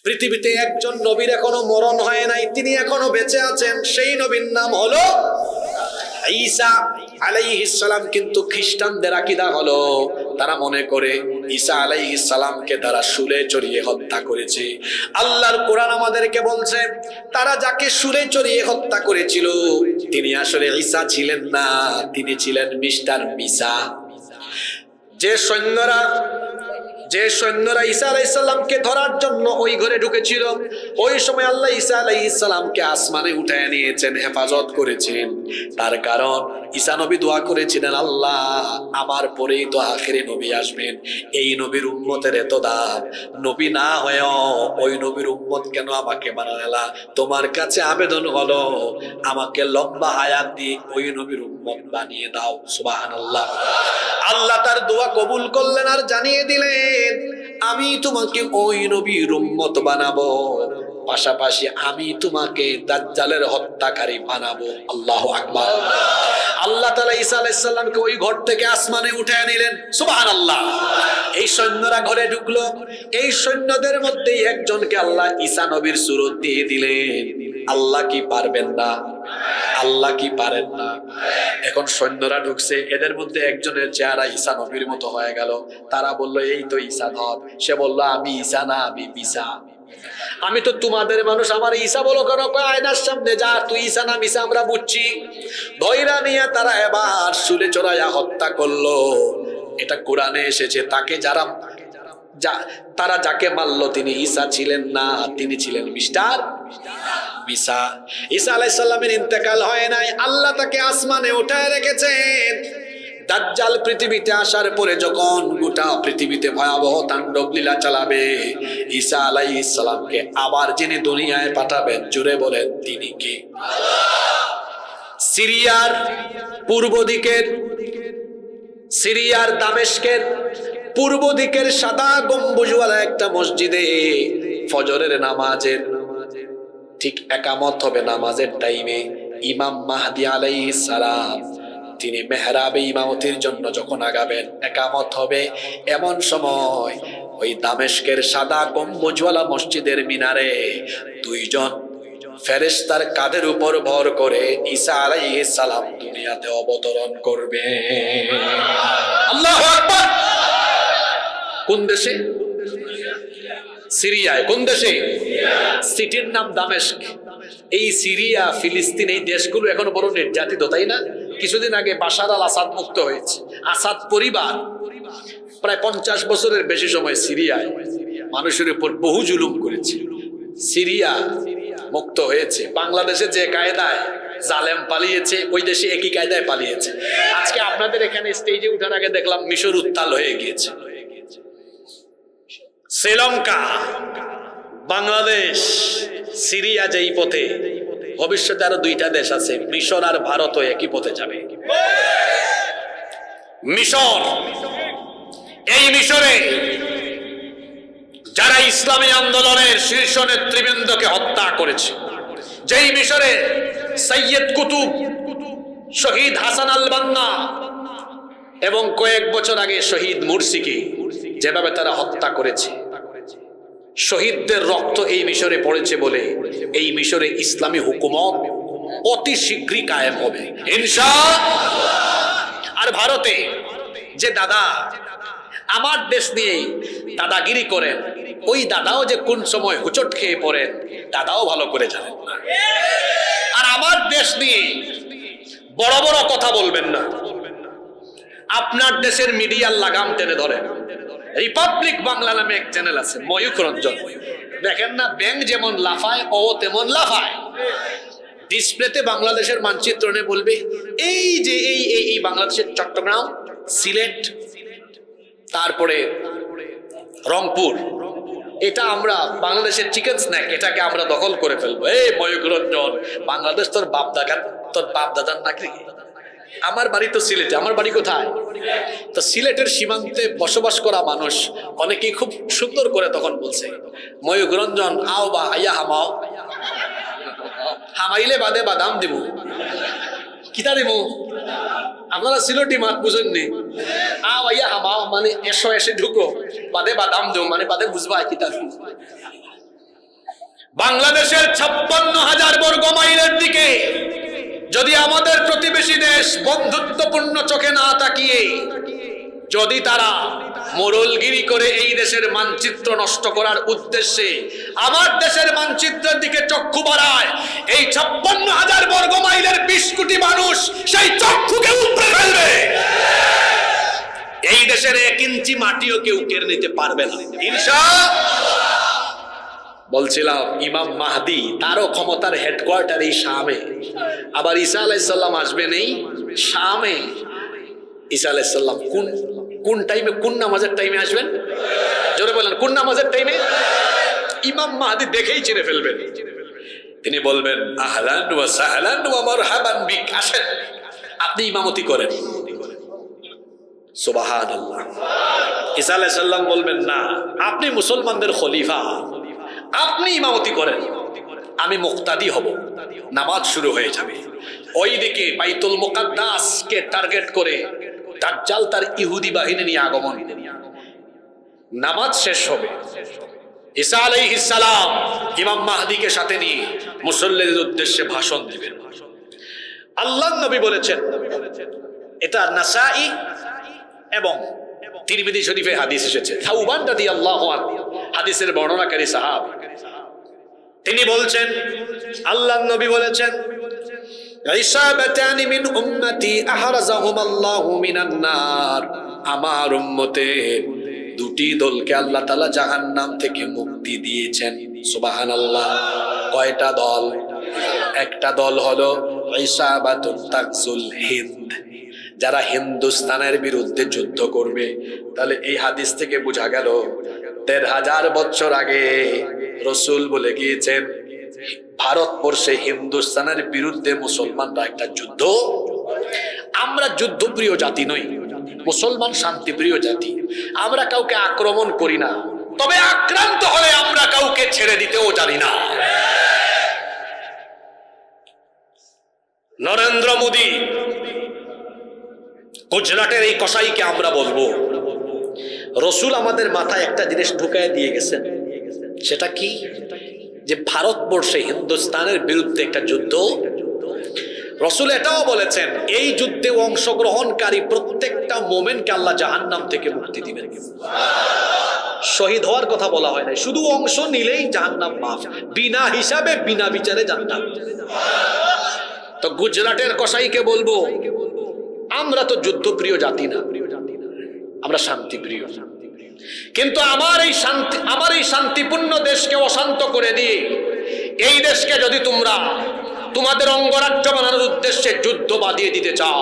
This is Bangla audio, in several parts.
পৃথিবীতে একজন নবীর এখনো মরণ হয় নাই, তিনি এখনো বেঁচে আছেন। সেই নবীর নাম হলো ঈসা আলাইহিস সালাম। কিন্তু খ্রিস্টানদের আকীদা হলো, তারা মনে করে ঈসা আলাইহিস সালামকে তারা শুলে চড়িয়ে হত্যা করেছে। আল্লাহর কোরআন আমাদেরকে বলছে, তারা যাকে শুলে চড়িয়ে হত্যা করেছিল তিনি আসলে ঈসা ছিলেন না, তিনি ছিলেন মিস্টার মিসা। যে সৈন্যরা ঈসা আলাইহিস সালামকে ধরার জন্য ওই ঘরে ঢুকেছিল, ওই সময় আল্লাহ ঈসা আলাইহিস সালামকে আসমানে উঠায় নিয়েছেন, হেফাজত করেছেন। তার কারণ ঈসা নবী দোয়া করেছিলেন, আল্লাহ আমার পরেই তো আখেরি নবী আসবেন, এই নবীর উম্মতের এত দাম, নবী না হয়েও ওই নবীর উম্মত কেন আমাকে বানালা? তোমার কাছে আবেদন হলো আমাকে লম্বা হায়াত দিয়ে ওই নবীর উম্মত বানিয়ে দাও। সুবহানাল্লাহ। আল্লাহ তার দোয়া কবুল করলেন আর জানিয়ে দিলেন, আমি তোমাকে ওই নবীর উম্মত বানাবো, পাশাপাশি আমি তোমাকে দাজ্জালের হত্যাকারী বানাবো। আল্লাহু আকবার। আল্লাহ তাআলা ঈসা আলাইহিস সালামকে ওই ঘর থেকে আসমানে উঠায় নিলেন। সুবহানাল্লাহ। এই সৈন্যরা ঘরে ঢুকলো, এই সৈন্যদের মধ্যে একজনকে আল্লাহ ঈসা নবীর সুরত দিয়ে দিলেন। আল্লাহ কি পারবেন না? আল্লাহ কি পারেন না? এখন সৈন্যরা ঢুকছে, এদের মধ্যে একজনের চেহারা ঈসা নবীর মতো হয়ে গেল। তারা বলল, এই তো ঈসা নব। সে বলল, আমি ঈসা না, আমি মিসা। আমি তো তোমাদের মানুষ, আমার ঈসা বলো কেন? আয়নার সামনে যা, তুই ঈসা না মিসা আমরা বুঝছি। ধৈরা নিয়ে তারা এবার শুলে চড়াইয়া হত্যা করলো। এটা কোরআনে এসেছে, তাকে তারা যাকে মারলো তিনি ঈসা ছিলেন না, তিনি ছিলেন মিস্টার মিসা। ঈসা আলাইহিস সালামের ইন্তেকাল হয় নাই, আল্লাহ তাকে আসমানে উঠায় রেখেছেন। দাজ্জাল পৃথিবীতে আসার পরে যখন গোটা পৃথিবীতে ভয়াবহ তাণ্ডব লীলা চালাবে, ঈসা আলাইহিস সালামকে আবার যিনি দুনিয়ায় পাঠাবেন, জুড়ে বলেন তিনি কে? সিরিয়ার পূর্ব দিকের, সিরিয়ার দামেস্কের পূর্ব দিকের সাদা গম্বুজওয়ালা একটা মসজিদে ফজরের নামাজের ঠিক একামত হবে। নামাজের টাইমে ইমাম মাহদি আলাইহিস সালাম তিনি মেহরাবে ইমামতির জন্য যখন আগাবেন, একামত হবে, এমন সময় ওই দামেস্কের সাদা গম্বুজওয়ালা মসজিদের মিনারে দুইজন ফেরেশতার কাঁধের উপর ভর করে ঈসা আলাইহিস সালাম দুনিয়াতে অবতরণ করবে। আল্লাহু আকবার। কোন দেশে? সিরিয়ায়। কোন দেশে? সিটির নাম দামেস্ক। এই সিরিয়া, ফিলিস্তিন, এই দেশগুলো এখনো বড় নির্যাতিত, তাই না? কিছুদিন আগে বাশার আল আসাদ মুক্ত হয়েছে। আসাদ পরিবার প্রায় 50 বছরের বেশি সময় সিরিয়ায় মানুষের উপর বহু জুলুম করেছে। সিরিয়া মুক্ত হয়েছে। বাংলাদেশে যে কায়দায় জালেম পালিয়েছে, ওই দেশে একই কায়দায় পালিয়েছে। আজকে আপনাদের এখানে স্টেজে উঠার আগে দেখলাম মিশর উত্তাল হয়ে গিয়েছে। শ্রীলঙ্কা, বাংলাদেশ, সিরিয়া যেই পথে, ভবিষ্যতে আরো 2টা দেশ আছে, মিশর আর ভারতও একই পথে যাবে। মিশর, এই মিশরে যারা ইসলামী আন্দোলনের শীর্ষ নেতৃবৃন্দকে হত্যা করেছে, যেই মিশরে সৈয়দ কুতুব, শহীদ হাসান আল বান্না এবং কয়েক বছর আগে শহীদ মুরসিকে যেভাবে তারা হত্যা করেছে, শহীদদের রক্ত এই মিশরে পড়েছে বলে এই মিশরে ইসলামী হুকুমত অতি শীঘ্রই কায়েম হবে ইনশাআল্লাহ। আর ভারতে যে দাদা আমার দেশ নিয়ে দাদাগিরি করেন, ওই দাদাও যে কোন সময় হুচট খেয়ে পড়েন দাদাও ভালো করে জানেন না। আর আমার দেশ নিয়ে বড় বড় কথা বলবেন না। আপনার দেশের মিডিয়ার লাগাম টেনে ধরেন। রিপাবলিক বাংলা নামে এক চ্যানেল আছে, ময়ূখ রঞ্জন, দেখেন না? ব্যাংক যেমন লাফায় ও তেমন লাফায়। ডিসপ্লেতে বাংলাদেশের মানচিত্র নিয়ে বলবে, এই যে এই বাংলাদেশের চট্টগ্রাম, সিলেট, তারপরে রংপুর, এটা আমরা বাংলাদেশের চিকেন স্ন্যাক, এটাকে আমরা দখল করে ফেলবো। এই ময়ূখ রঞ্জন, বাংলাদেশ তোর বাপ দাদার নাকি? আমার বাড়ি তো সিলেটে। আমার বাড়ি কোথায়? তো সিলেটের সীমান্তে বসবাস করা মানুষ অনেকেই খুব সুন্দর করে তখন বলছে, ময়ূখ রঞ্জন আও বা আইয়া হামাও, হামাইলে বাদে বাদাম দিব। কিতা দিব? আপনারা সিলেটি মাত বুঝেননি। আও আইয়া হামাও মানে এসে ঢুকো, বাদে বাদাম দেব মানে বাদে বুঝবা কিতা। বাংলাদেশের 56,000 বর্গ মাইলের দিকে যদি আমাদের প্রতিবেশী দেশ বন্ধুত্বপূর্ণ চোখে না তাকিয়ে যদি তারা মোড়লগিরি করে এই দেশের মানচিত্র নষ্ট করার উদ্দেশ্যে আমার দেশের মানচিত্রের দিকে চক্ষু বাড়ায়, এই 56,000 বর্গ মাইলের 20 কোটি মানুষ সেই চক্ষুকে উপড়ে ফেলবে। এই দেশের 1 ইঞ্চি মাটিও কেউ কেড়ে নিতে পারবে না ইনশাআল্লাহ। বলছিলাম ইমাম মাহদি তারও ক্ষমতার হেডকোয়ার্টার এই শামে, আবার ঈসা আলাইহিস সালাম আসবেন এই শামে। ঈসা আলাইহিস সালাম কোন টাইমে, কোন নামাজের টাইমে আসবেন? জোরে বলেন, কোন নামাজের টাইমে? ইমাম মাহদি দেখেই চিনে ফেলবেন। তিনি বলবেন আহলান ওয়া সাহলান ওয়া মারহাবান বিক, আসেন আপনি ইমামতি করেন। সুবহানাল্লাহ। ঈসা আলাইহিস সালাম বলবেন না, আপনি মুসলমানদের খলিফা, আপনি ইমামতি করেন, আমি মুক্তাদি হব। নামাজ শুরু হয়ে যাবে। ওইদিকে বাইতুল মুকাদ্দাসকে টার্গেট করে দাজ্জাল তার ইহুদি বাহিনী নিয়ে আগমন। নামাজ শেষ হবে, ঈসা আলাইহিস সালাম ইমাম মাহদিকে সাথে নিয়ে মুসল্লিদের উদ্দেশ্যে ভাষণ দিবেন। আল্লাহর নবী বলেছেন, এটা নাসাই এবং তিরমিজি শরীফে হাদিস এসেছে, সাউবান রাদিয়াল্লাহু আনহু হাদিসের বর্ণনাকারী সাহাবী, তিনি বলছেন আল্লাহর নবী বলেছেন, ইসাবাতানি মিন উম্মতি আহরাজাহুমাল্লাহু মিনান নার, আমার উম্মতের 2টি দলকে আল্লাহ তাআলা জাহান্নাম থেকে মুক্তি দিয়েছেন। সুবহানাল্লাহ। কয়টা দল? একটা দল হলো ইসাবাতুত তাকসুল হিন্দ, যারা হিন্দুস্তানের বিরুদ্ধে যুদ্ধ করবে। তাহলে এই হাদিস থেকে বোঝা গেল 1,500 বছর আগে রাসূল বলে গিয়েছেন ভারতবর্ষে হিন্দুস্তানের বিরুদ্ধে মুসলমানরা একটা যুদ্ধ। আমরা যুদ্ধপ্রিয় জাতি নই, মুসলমান শান্তিপ্রিয় জাতি। আমরা কাউকে আক্রমণ করি না, তবে আক্রান্ত হলে আমরা কাউকে ছেড়ে দিতেও জানি না। নরেন্দ্র মোদী গুজরাটের এই কসাইকে আমরা বলবো, রাসূল আমাদের মাথায় একটা জিনিস ঢুকায় দিয়ে গেছেন, সেটা কি? যে ভারতবর্ষে হিন্দুস্তানের বিরুদ্ধে একটা যুদ্ধ। রাসূল এটাও বলেছেন, এই যুদ্ধে অংশগ্রহণকারী প্রত্যেকটা মোমেনকে আল্লাহ জাহান্নাম থেকে মুক্তি দিবেন। শহীদ হওয়ার কথা বলা হয় না, শুধু অংশ নিলেই জাহান্নাম মাফ, বিনা হিসাবে বিনা বিচারে জান্নাত। তো গুজরাটের কসাইকে বলবো, আমরা তো যুদ্ধপ্রিয় জাতি না, আমরা শান্তিপ্রিয়। কিন্তু আমার এই শান্তিপূর্ণ দেশকে অশান্ত করে দিয়ে এই দেশকে যদি তোমরা তোমাদের অঙ্গরাজ্য বানানোর উদ্দেশ্যে যুদ্ধ বাঁধিয়ে দিতে চাও,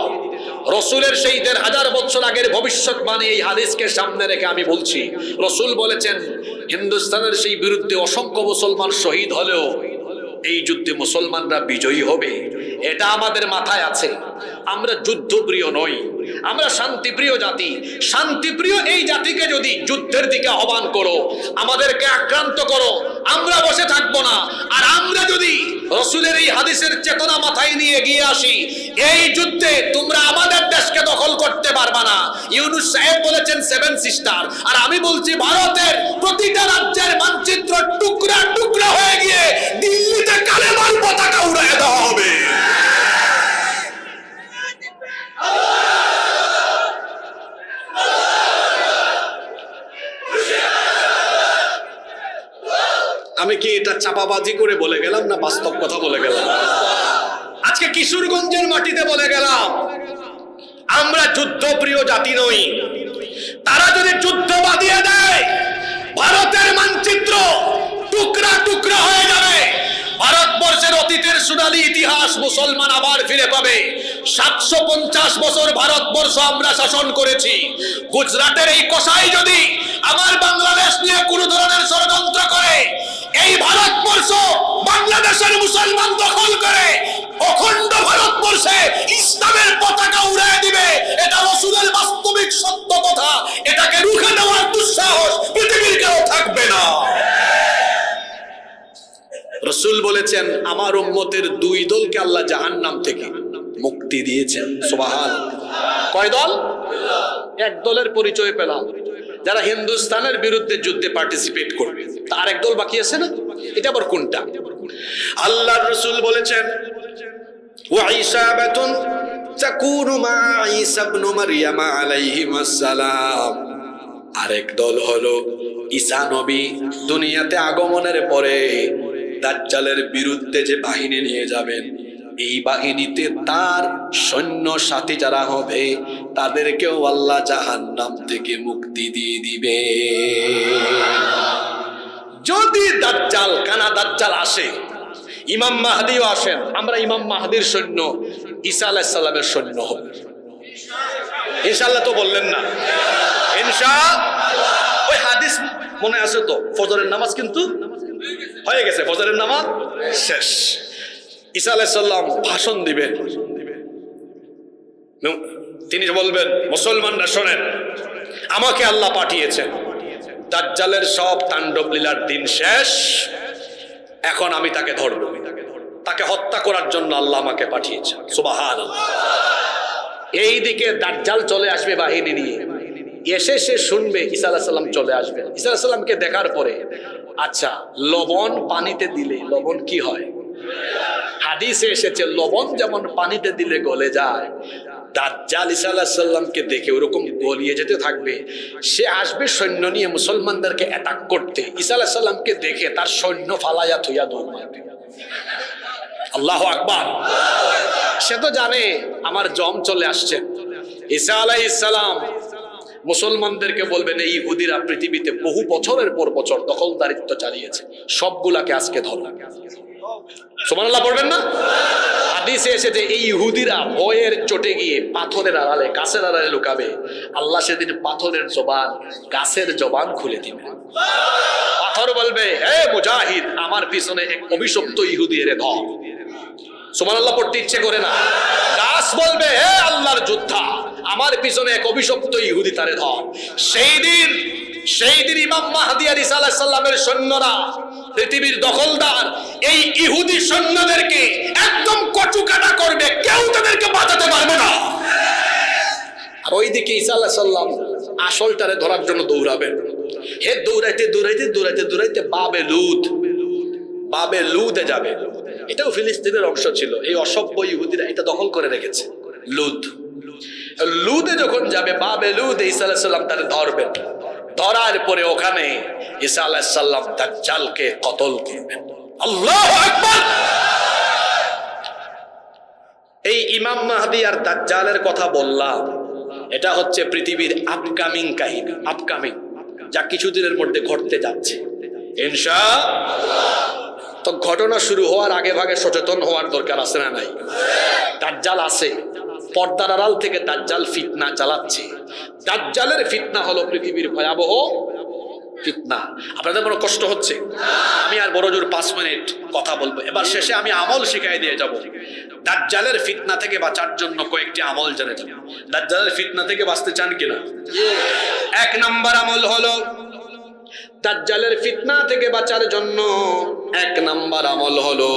রাসূলের সেই 1,500 বছর আগের ভবিষ্যৎবাণী এই হাদিসকে সামনে রেখে আমি বলছি, রাসূল বলেছেন হিন্দুস্তানের সেই বিরুদ্ধে অসংখ্য মুসলমান শহীদ হলেও এই যুদ্ধে মুসলমানরা বিজয়ী হবে। এটা আমাদের মাথায় আছে। আমরা যুদ্ধপ্রিয় নই, আমরা শান্তিপ্রিয় জাতি। শান্তিপ্রিয় এই জাতিকে যদি যুদ্ধের দিকে আহ্বান করো, আমাদেরকে আক্রান্ত করো, আমরা বসে থাকবো না। আর আমরা যদি রাসূলের এই হাদিসের চেতনা মাথায় নিয়ে এগিয়ে আসি, এই যুদ্ধে তোমরা আমাদের দেশকে দখল করতে পারবা না। ইউনূস সাহেব বলেছেন 7 সিস্টার, আর আমি বলছি ভারতের প্রতিটা রাজ্যের মানচিত্র টুকরা টুকরা হয়ে গিয়ে দিল্লিতে কালেমার পতাকা উড়িয়ে দেওয়া হবে। আমি কি এটা চাপাবাজি করে বলে গেলাম না বাস্তব কথা বলে গেলাম? আজকে কিশোরগঞ্জের মাটিতে বলে গেলাম আমরা যুদ্ধপ্রিয় জাতি নই। তারা যদি যুদ্ধ বাঁধিয়ে দেয়, ভারতের মানচিত্র টুকরা টুকরা হয়ে যাবে। ভারতবর্ষের অতীতের সোনালী ইতিহাস মুসলমান আবার ফিরে পাবে। 750 বছর ভারতবর্ষ আমরা শাসন করেছি। গুজরাটের এই কসাই যদি আমার বাংলাদেশ নিয়ে কোন ধরনের ষড়যন্ত্র করে, এই ভারতবর্ষ বাংলাদেশের মুসলমান দখল করে অখণ্ড ভারতবর্ষে ইসলামের পতাকা উড়িয়ে দিবে। এটা রাসূলের বাস্তবিক সত্য কথা। এটাকে রুখে দেওয়ার দুঃসাহস পৃথিবীর কেউ থাকবে না। রাসূল বলেছেন আমার উম্মতের 2 দলকে আল্লাহ জাহান্নাম থেকে মুক্তি দিয়েছেন। সুবহানাল্লাহ। কয় দল? 1 দলের পরিচয় পেলাম, যারা হিন্দুস্তানের বিরুদ্ধে যুদ্ধে পার্টিসিপেট করবে। তার 1 দল বাকি আছে না? এটা আবার কোনটা? আল্লাহর রাসূল বলেছেন ওয়া ইসাবাতুন তাকুনু মা ঈসা ইবনে মারইয়াম আলাইহিস সালাম। আরেক দল হলো ঈসা নবী দুনিয়াতে আগমনের পরে দাজ্জালের বিরুদ্ধে যে বাহিনী নিয়ে যাবেন, এই বাহিনীতে তার সৈন্য সাথী যারা হবে তাদেরকেও আল্লাহ জাহান্নাম থেকে মুক্তি দিয়ে দিবে। যদি দাজ্জাল কানা দাজ্জাল আসে, ইমাম মাহদিও আসেন, আমরা ইমাম মাহদির সৈন্য ঈসা আলাইহিস সালামের সৈন্য হব ইনশাআল্লাহ। তো বললেন না ইনশাআল্লাহ? ওই হাদিস মনে আছে তো? ফজরের নামাজ কিন্তু হয়ে গেছে, ফজরের নামাজ শেষ, ঈসা আলাইহিস সালাম ভাষণ দিবেন, তিনি বলবেন মুসলমানরা শোনেন, আমাকে আল্লাহ পাঠিয়েছেন, দাজ্জালের সব তাণ্ডব লীলার দিন শেষ, এখন আমি তাকে ধরব, তাকে হত্যা করার জন্য আল্লাহ আমাকে পাঠিয়েছেন। সুবহানাল্লাহ। এইদিকে দাজ্জাল চলে আসবে বাহিনী নিয়ে, এসে সে শুনবে ঈসা আলাইহিস সালাম চলে আসবেন। ঈসা আলাইহিস সালামকে দেখার পরে, আচ্ছা লবণ পানিতে দিলে লবণ কি হয়? হাদিসে এসেছে লবণ যেমন পানিতে দিলে গলে যায়, দাজ্জাল ঈসা আলাইহিস সালামকে দেখে ওরকম গলিয়ে যেতে থাকবে। সে আসবে সৈন্য নিয়ে মুসলমানদেরকে অ্যাটাক করতে, ঈসা আলাইহিস সালামকে দেখে তার সৈন্য ফালাইয়া থইয়া দৌড় মারবে। আল্লাহু আকবার। সে তো জানে আমার জম চলে আসছে। ঈসা আলাইহিস সালাম মুসলমানদেরকে বলবেন, এই ইহুদিরা পৃথিবীতে বহু বছরের পর বছর দখলদারিত্ব চালিয়েছে, সবগুলাকে আজকে ধরো। সুবহানাল্লাহ পড়বেন না? হাদিসে এসেছে এই ইহুদিরা ভয়ের চোটে গিয়ে পাথরের আড়ালে, গাছের আড়ালে লুকাবে, আল্লাহ সেদিন পাথরের জবান, গাছের জবান খুলে দিবে। পাথর বলবে, হে মুজাহিদ, আমার পিছনে এক অভিশপ্ত ইহুদি এর ধর। সুবহানাল্লাহ পড়তে ইচ্ছে করে না? গাছ বলবে, হে আল্লাহর যোদ্ধা, আমার পিছনে এক অভিশপ্ত ইহুদি তারে ধর। সেই দিন ইমাম মাহদী আর ঈসা আলাইহিস সালামের সৈন্যরা, পৃথিবীর দখলদার এই ইহুদি সৈন্যদেরকে একদম কচুকাটা করবে, কেউ তাদেরকে বাঁচাতে পারবে না। আর ওইদিকে ঈসা আলাইহিস সালাম আসলটারে ধরার জন্য দৌড়াবেন। হে দৌড়াইতে দৌড়াইতে দৌড়াইতে দৌড়াইতে বাবে লুদে যাবে। এটাও ফিলিস্তিনের অংশ ছিল, এই অসভ্য ইহুদিরা এটা দখল করে রেখেছে। লুদে যখন যাবে, বাবে লুদে ঈসা আলাইহিস সালাম তারে ধরবেন। ধরার পরে ওখানে ঈসা আলাইহিস সালাম দাজ্জালকে কতল করবেন। আল্লাহু আকবার। এই ইমাম মাহদী আর দাজ্জালের কথা বললাম, এটা হচ্ছে পৃথিবীর আপকামিং কাহিনী, আপকামিং, যা কিছুদিনের মধ্যে ঘটতে যাচ্ছে ইনশাআল্লাহ। তো ঘটনা শুরু হওয়ার আগে ভাগে সচেতন হওয়ার দরকার আছে না নাই? দাজ্জাল আছে, পর্দার আড়াল থেকে দাজ্জাল ফিতনা চালাচ্ছে। দাজ্জালের ফিতনা হলো পৃথিবীর ভয়াবহ ফিতনা। আপনাদের বড় কষ্ট হচ্ছে? আমি আর বড় জোর 5 মিনিট কথা বলবো, এবার শেষে আমি আমল শিখাই দিয়ে যাব। দাজ্জালের ফিতনা থেকে বাঁচার জন্য কয়েকটি আমল জেনে যাব। দাজ্জালের ফিতনা থেকে বাঁচতে চান কিনা? 1 নাম্বার আমল হলো, দাজ্জালের ফিতনা থেকে বাঁচার জন্য 1 নাম্বার আমল হলো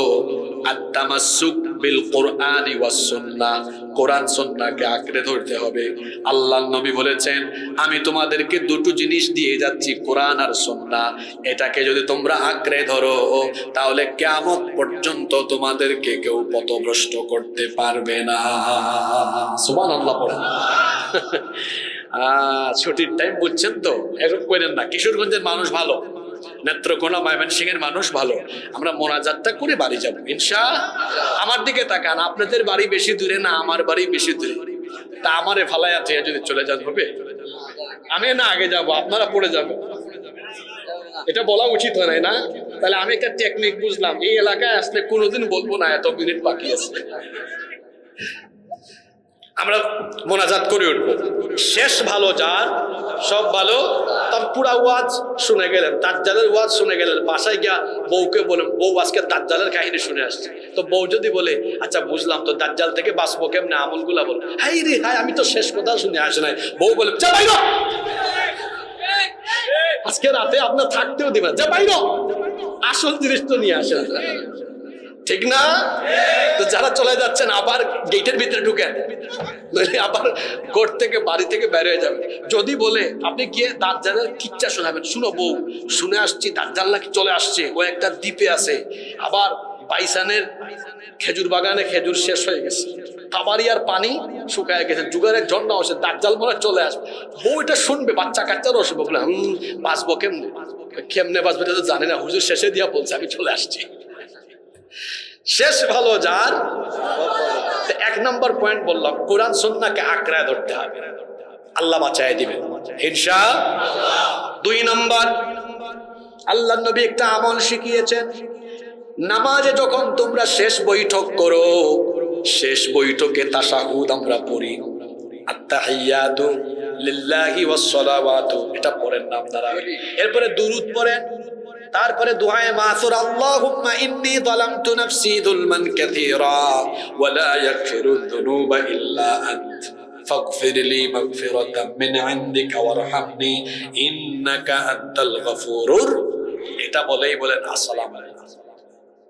আত-তামাসসুক বিল কুরআনি ওয়াস সুন্নাহ। কোরআন সুন্নাহকে আঁকড়ে ধরতে হবে। আল্লাহর নবী বলেছেন, আমি তোমাদেরকে দুটো জিনিস দিয়ে যাচ্ছি, কোরআন আর সুন্নাহ। এটাকে যদি তোমরা আঁকড়ে ধরো, তাহলে কিয়ামত পর্যন্ত তোমাদেরকে কেউ পথভ্রষ্ট করতে পারবে না। সুবহানাল্লাহ পড়েন। ছুটির টাইম বুঝছেন তো, এরকম করেন না। কিশোরগঞ্জের মানুষ ভালো, নেত্রকোনা ময়মনসিংহের মানুষ ভালো। আমরা মোনাজাতটা করে বাড়ি যাবো ইনশাআল্লাহ। আমার দিকে তাকান, আপনাদের বাড়ি বেশি দূরে না, আমার বাড়ি বেশি দূরে। তা আমারে ফালাইয়া থেকে যদি চলে যান হবে? আমি না আগে যাব, আপনারা পড়ে যাবেন। এটা বলা উচিত হয় নাই না? তাহলে আমি একটা টেকনিক বুঝলাম, এই এলাকায় আসলে কোনোদিন বলবো না এত মিনিট বাকি আছে। আমরা মোনাজাত করে উঠবো, শেষ ভালো যার সব ভালো। তার পুরা ওয়াজ শুনে গেলেন, দাজ্জালের ওয়াজ শুনে গেলেন, বাসায় গিয়া বউকে বলেন, বউ আজকে দাজ্জালের কাহিনী শুনে আসছে। তো বউ যদি বলে, আচ্ছা বুঝলাম, তো দাজ্জাল থেকে বাঁচবো কেমনে, আমলগুলা বল। হাই রে হাই, আমি তো শেষ কথা শুনে আসে নাই। বউ বলে, যা বাইরো, আজকে রাতে আপনার থাকতেও দিবেন, যা বাইরো, আসল জিনিস তো নিয়ে আসেন। ঠিক না? তো যারা চলে যাচ্ছেন আবার গেটের ভিতরে ঢুকেন, আবার কোর্ট থেকে বাড়ি থেকে বের হয়ে যাবেন। যদি বলে আপনি গিয়ে দাজ্জালের কিচ্ছা শোনাবেন, শুনো বউ শুনে আসছি দাজ্জাল নাকি চলে আসছে, ও একটা দ্বীপে আছে, আবার বাইসানের খেজুর বাগানে খেজুর শেষ হয়ে গেছে, কাবারিয়ার পানি শুকায় গেছে, যুগারের ঝর্ণা আসে, দাজ্জাল মনে চলে আসবে। বউ এটা শুনবে, বাচ্চা কাচ্চারও আসবে, বলে বাঁচবো কেমনে, কেমনে বাঁচবে এটা তো জানি না, হুজুর শেষে দিয়া বলছে আমি চলে আসছি। শেষ ভালো যার। এক নম্বর পয়েন্ট বললাম, কোরআন সুন্নাহকে আঁকড়ায় ধরতে হবে, আল্লাহ বাঁচায় দিবেন ইনশাআল্লাহ। 2 নম্বর, আল্লাহর নবী একটা আমল শিখিয়েছেন, নামাজে যখন তোমরা শেষ বৈঠক করো, শেষ বৈঠকে তাশাহুদ আমরা পড়ি, আত্তাহিয়াতু লিল্লাহি ওয়াস সালাওয়াতু, এটা পড়েন না আপনারা। এরপরে দুরূদ পড়েন, তারপরে দুআয়ে মাসুর, আল্লাহুম্মা ইন্নী যালামতু নাফসি যুলমান কাসীরা ওয়া লা ইয়াগফিরুয যুনুবা ইল্লা আনত ফাগফির লি মাগফিরাতাম মিন ইনদিকা ওয়ারহামনি ইন্নাকা আনতাল গফুরুর। এটা বলেই বলেন আসসালামু আলাইকুম,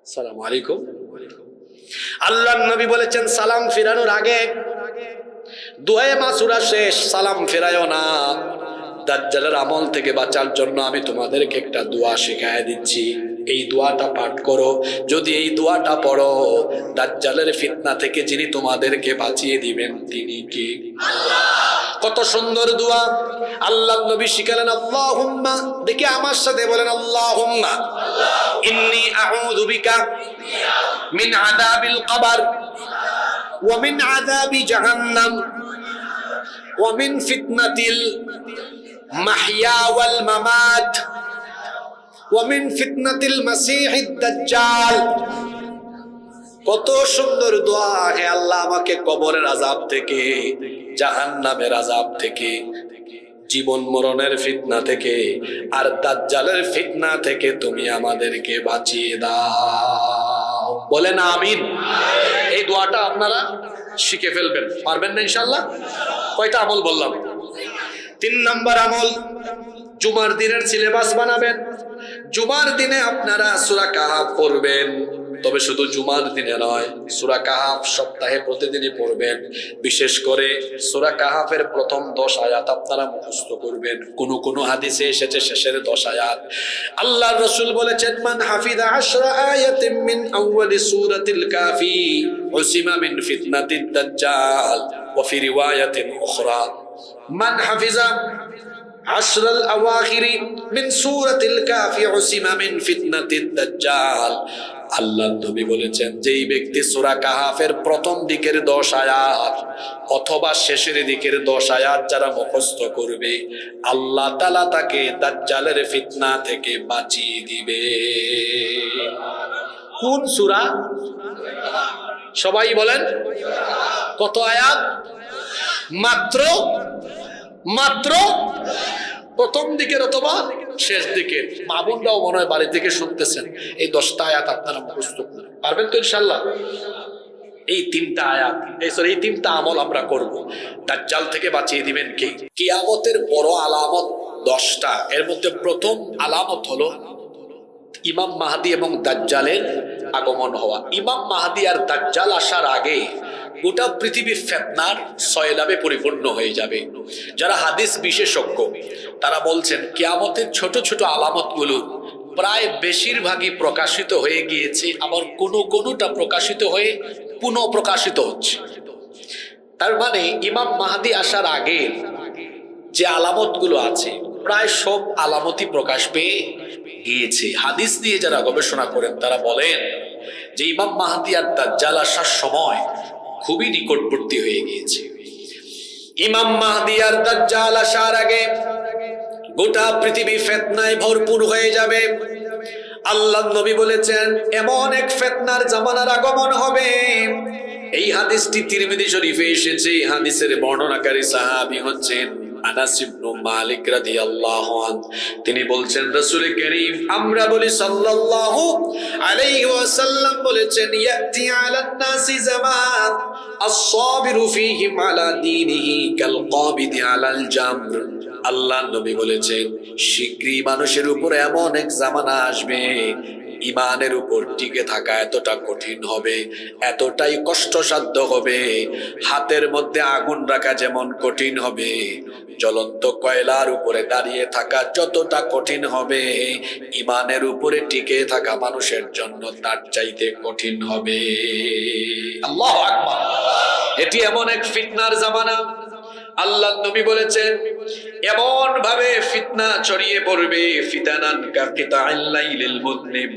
আসসালামু আলাইকুম। আল্লাহর নবী বলেছেন সালাম ফিরানোর আগে দুআয়ে মাসুরা শেষ, সালাম ফেরায়ও না। দাজ্জালের আমল থেকে বাঁচার জন্য আমি তোমাদেরকে একটা দোয়া শিখায় দিচ্ছি, এই দোয়াটা পাঠ করো। যদি এই দোয়াটা পড়ো, দাজ্জালের ফিতনা থেকে যিনি তোমাদেরকে বাঁচিয়ে দিবেন তিনি কি? কত সুন্দর দোয়া আল্লাহর নবী শিখালেন। আল্লাহুম্মা, দেখি আমার সাথে বলেন, আল্লাহুম্মা ইন্নী আউযু বিকা মিন আযাবিল কবর ওয়া মিন আযাবি জাহান্নাম ওয়া মিন ফিতনাতিল মাহইয়া ওয়াল মামাত ওয়া মিন ফিতনাতিল মাসীহিদ দাজ্জাল। কত সুন্দর দোয়া। হে আল্লাহ, আমাকে কবরের আযাব থেকে, জাহান্নামের আযাব থেকে, জীবন মরণের ফিতনা থেকে, আর দাজ্জালের ফিতনা থেকে তুমি আমাদেরকে বাঁচিয়ে দাও। বলেন আমিন। এই দোয়াটা আপনারা শিখে ফেলবেন, পারবেন না ইনশাআল্লাহ? কয়টা আমল বললাম? 3 নম্বর আমল, জুমার দিনের সিলেবাস বানাবেন। জুমার দিনে আপনারা সূরা কাহাফ পড়বেন, তবে শুধু জুমার দিনে নয়, সূরা কাহাফ সপ্তাহে প্রতিদিনই পড়বেন। বিশেষ করে সূরা কাহাফের প্রথম 10 আয়াত আপনারা মুখস্থ করবেন। কোন হাদিসে এসেছে শেষের 10 আয়াত। আল্লাহর রাসূল বলেছেন, মান হাফিযা 10 আয়াতিন মিন আউয়ালি সূরাতিল কাফি উসিমা মিন ফিতনাতিদ দাজ্জাল ওয়া ফি রিওয়ায়াতিন উখরা মান হাফিযা 10 আল-আওয়াখিরি মিন সূরাতিল কাফি উসিমা মিন ফিতনাতিদ দাজ্জাল। আল্লাহর নবী বলেছেন, যেই ব্যক্তি সূরা কাহাফের প্রথম দিকের 10 আয়াত অথবা শেষের দিকের 10 আয়াত যারা মুখস্থ করবে, আল্লাহ তাআলা তাকে দাজ্জালের ফিতনা থেকে বাঁচিয়ে দিবে। কোন সূরা? সবাই বলেন কত আয়াত? মাত্র প্রথম দিকের অথবা শেষ দিকের। মা বোনরাও মনে হয় বাড়ি থেকে শুনতেছেন, এই 10টা আয়াত আপনারা মুখস্থ করবেন, পারবেন তো ইনশাআল্লাহ? এই 3টা আয়াত, এই 3টা আমল আমরা করব, দাজ্জাল থেকে বাঁচিয়ে দিবেন কে? কিয়ামতের বড় আলামত 10টা। এর মধ্যে প্রথম আলামত হলো ইমাম মাহদী এবং দাজ্জালের আগমন হওয়া। ইমাম মাহদী আর দাজ্জাল আসার আগে গোটা পৃথিবী ফিতনার সয়লাবে পরিপূর্ণ হয়ে যাবে। যারা হাদিস বিশেষজ্ঞ তারা বলছেন, কিয়ামতের ছোট ছোট আলামতগুলো প্রায় বেশিরভাগই প্রকাশিত হয়ে গিয়েছে, আবার কোনোটা প্রকাশিত হয়ে পুনঃ প্রকাশিত হচ্ছে। তার মানে ইমাম মাহদী আসার আগে যে আলামতগুলো আছে প্রায় সব আলামতই প্রকাশ পেয়ে গিয়েছে। হাদিস নিয়ে যারা গবেষণা করেন তারা বলেন যে ইমাম মাহদী আর দাজ্জাল আসার সময় খুবই নিকটবর্তী হয়ে গিয়েছে। ইমাম মাহদী আর দাজ্জাল আসার আগে গোটা পৃথিবী ফিতনায় ভরপুর হয়ে যাবে। আল্লাহর নবী বলেছেন, এমন এক ফিতনার জামানার আগমন হবে। এই হাদিসটি তিরমিজি শরীফে এসেছে। হাদিসের বর্ণনাকারী সাহাবী হচ্ছেন আনাস ইবনে মালিক রাদিয়াল্লাহু আনহু। তিনি বলছেন, রাসূল করিম, আমরা বলি সাল্লাল্লাহু আলাইহি ওয়াসাল্লাম বলেছেন, ইয়াতি আলান নাসি জামান আস-সাবিরু ফীহিম আলা দীনিহি কাল কাবিদি আলাল জামর। আল্লাহর নবী বলেছেন, শীঘ্রই মানুষের উপর এমন এক জামানা আসবে ইমানের উপর টিকে থাকা এতটা কঠিন হবে, এতটাই কষ্টসাধ্য হবে। হাতের মধ্যে আগুন রাখা যেমন কঠিন হবে, জ্বলন্ত কয়লার উপরে দাঁড়িয়ে থাকা যতটা কঠিন হবে, ইমানের উপরে টিকে থাকা মানুষের জন্য তার চাইতে কঠিন হবে। আল্লাহু আকবার। এটি এমন এক ফিতনার জামানা, আল্লাহ নবী বলেছেন এমন ভাবে ফিতনা ছড়িয়ে পড়বে, ফিতানান কাকিতা'আল লাইলিল মুযলিম,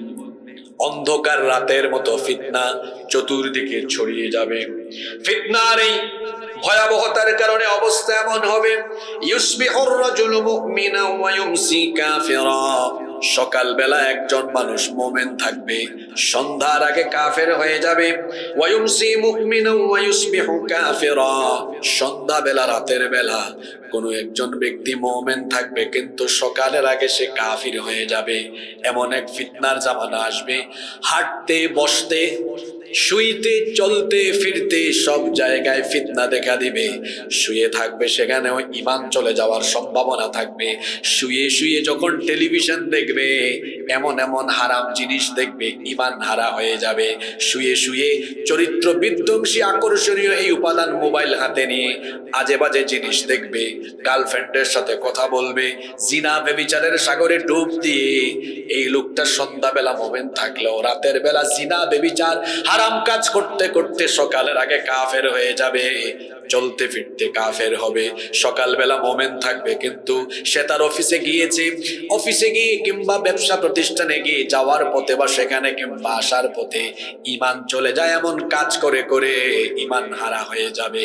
অন্ধকার রাতের মতো ফিতনা চতুর্দিকে ছড়িয়ে যাবে। ফিতনার এই ভয়াবহতার কারণে অবস্থা এমন হবে, ইউসবিহুর রাজুলু মুমিনান ওয়া ইউমসি কাফিরা, সকালবেলা একজন মানুষ মুমিন থাকবে, সন্ধ্যার আগে কাফের হয়ে যাবে। ওয়া ইউমসি মুমিনান ওয়া ইউসবিহু কাফিরা, সন্ধ্যাবেলা রাতের বেলা কোন একজন ব্যক্তি মুমিন থাকবে কিন্তু সকালের আগে সে কাফির হয়ে যাবে। এমন এক ফিতনার জামানা আসবে, হাঁটতে বসতে শুইতে চলতে ফিরতে সব জায়গায় ফিতনা দেখা দিবে। শুয়ে থাকবে সেখানেও ঈমান চলে যাওয়ার সম্ভাবনা থাকবে। শুয়ে শুয়ে যখন টেলিভিশন দেখবে এমন এমন হারাম জিনিস দেখবে, ঈমান হারা হয়ে যাবে। শুয়ে শুয়ে চরিত্র বিধ্বংসী আকর্ষণীয় এই উপাদান মোবাইল হাতে নিয়ে আজে বাজে জিনিস দেখবে, গার্লফ্রেন্ডের সাথে কথা বলবে, জিনা ব্যভিচারের সাগরে ডুব দিয়ে এই লোকটা সন্ধ্যাবেলা মুমিন থাকলেও রাতের বেলা জিনা ব্যভিচার হারাম কাজ করতে করতে সকালের আগে কাফের হয়ে যাবে। চলতে ফিরতে কাফের হবে, সকালবেলা মুমিন থাকবে কিন্তু সে তার অফিসে গিয়েছে, অফিসে গিয়ে কিংবা ব্যবসা প্রতিষ্ঠানে গিয়ে যাওয়ার পথে বা সেখানে কিংবা আসার পথে ঈমান চলে যায়, এমন কাজ করে করে ঈমান হারা হয়ে যাবে।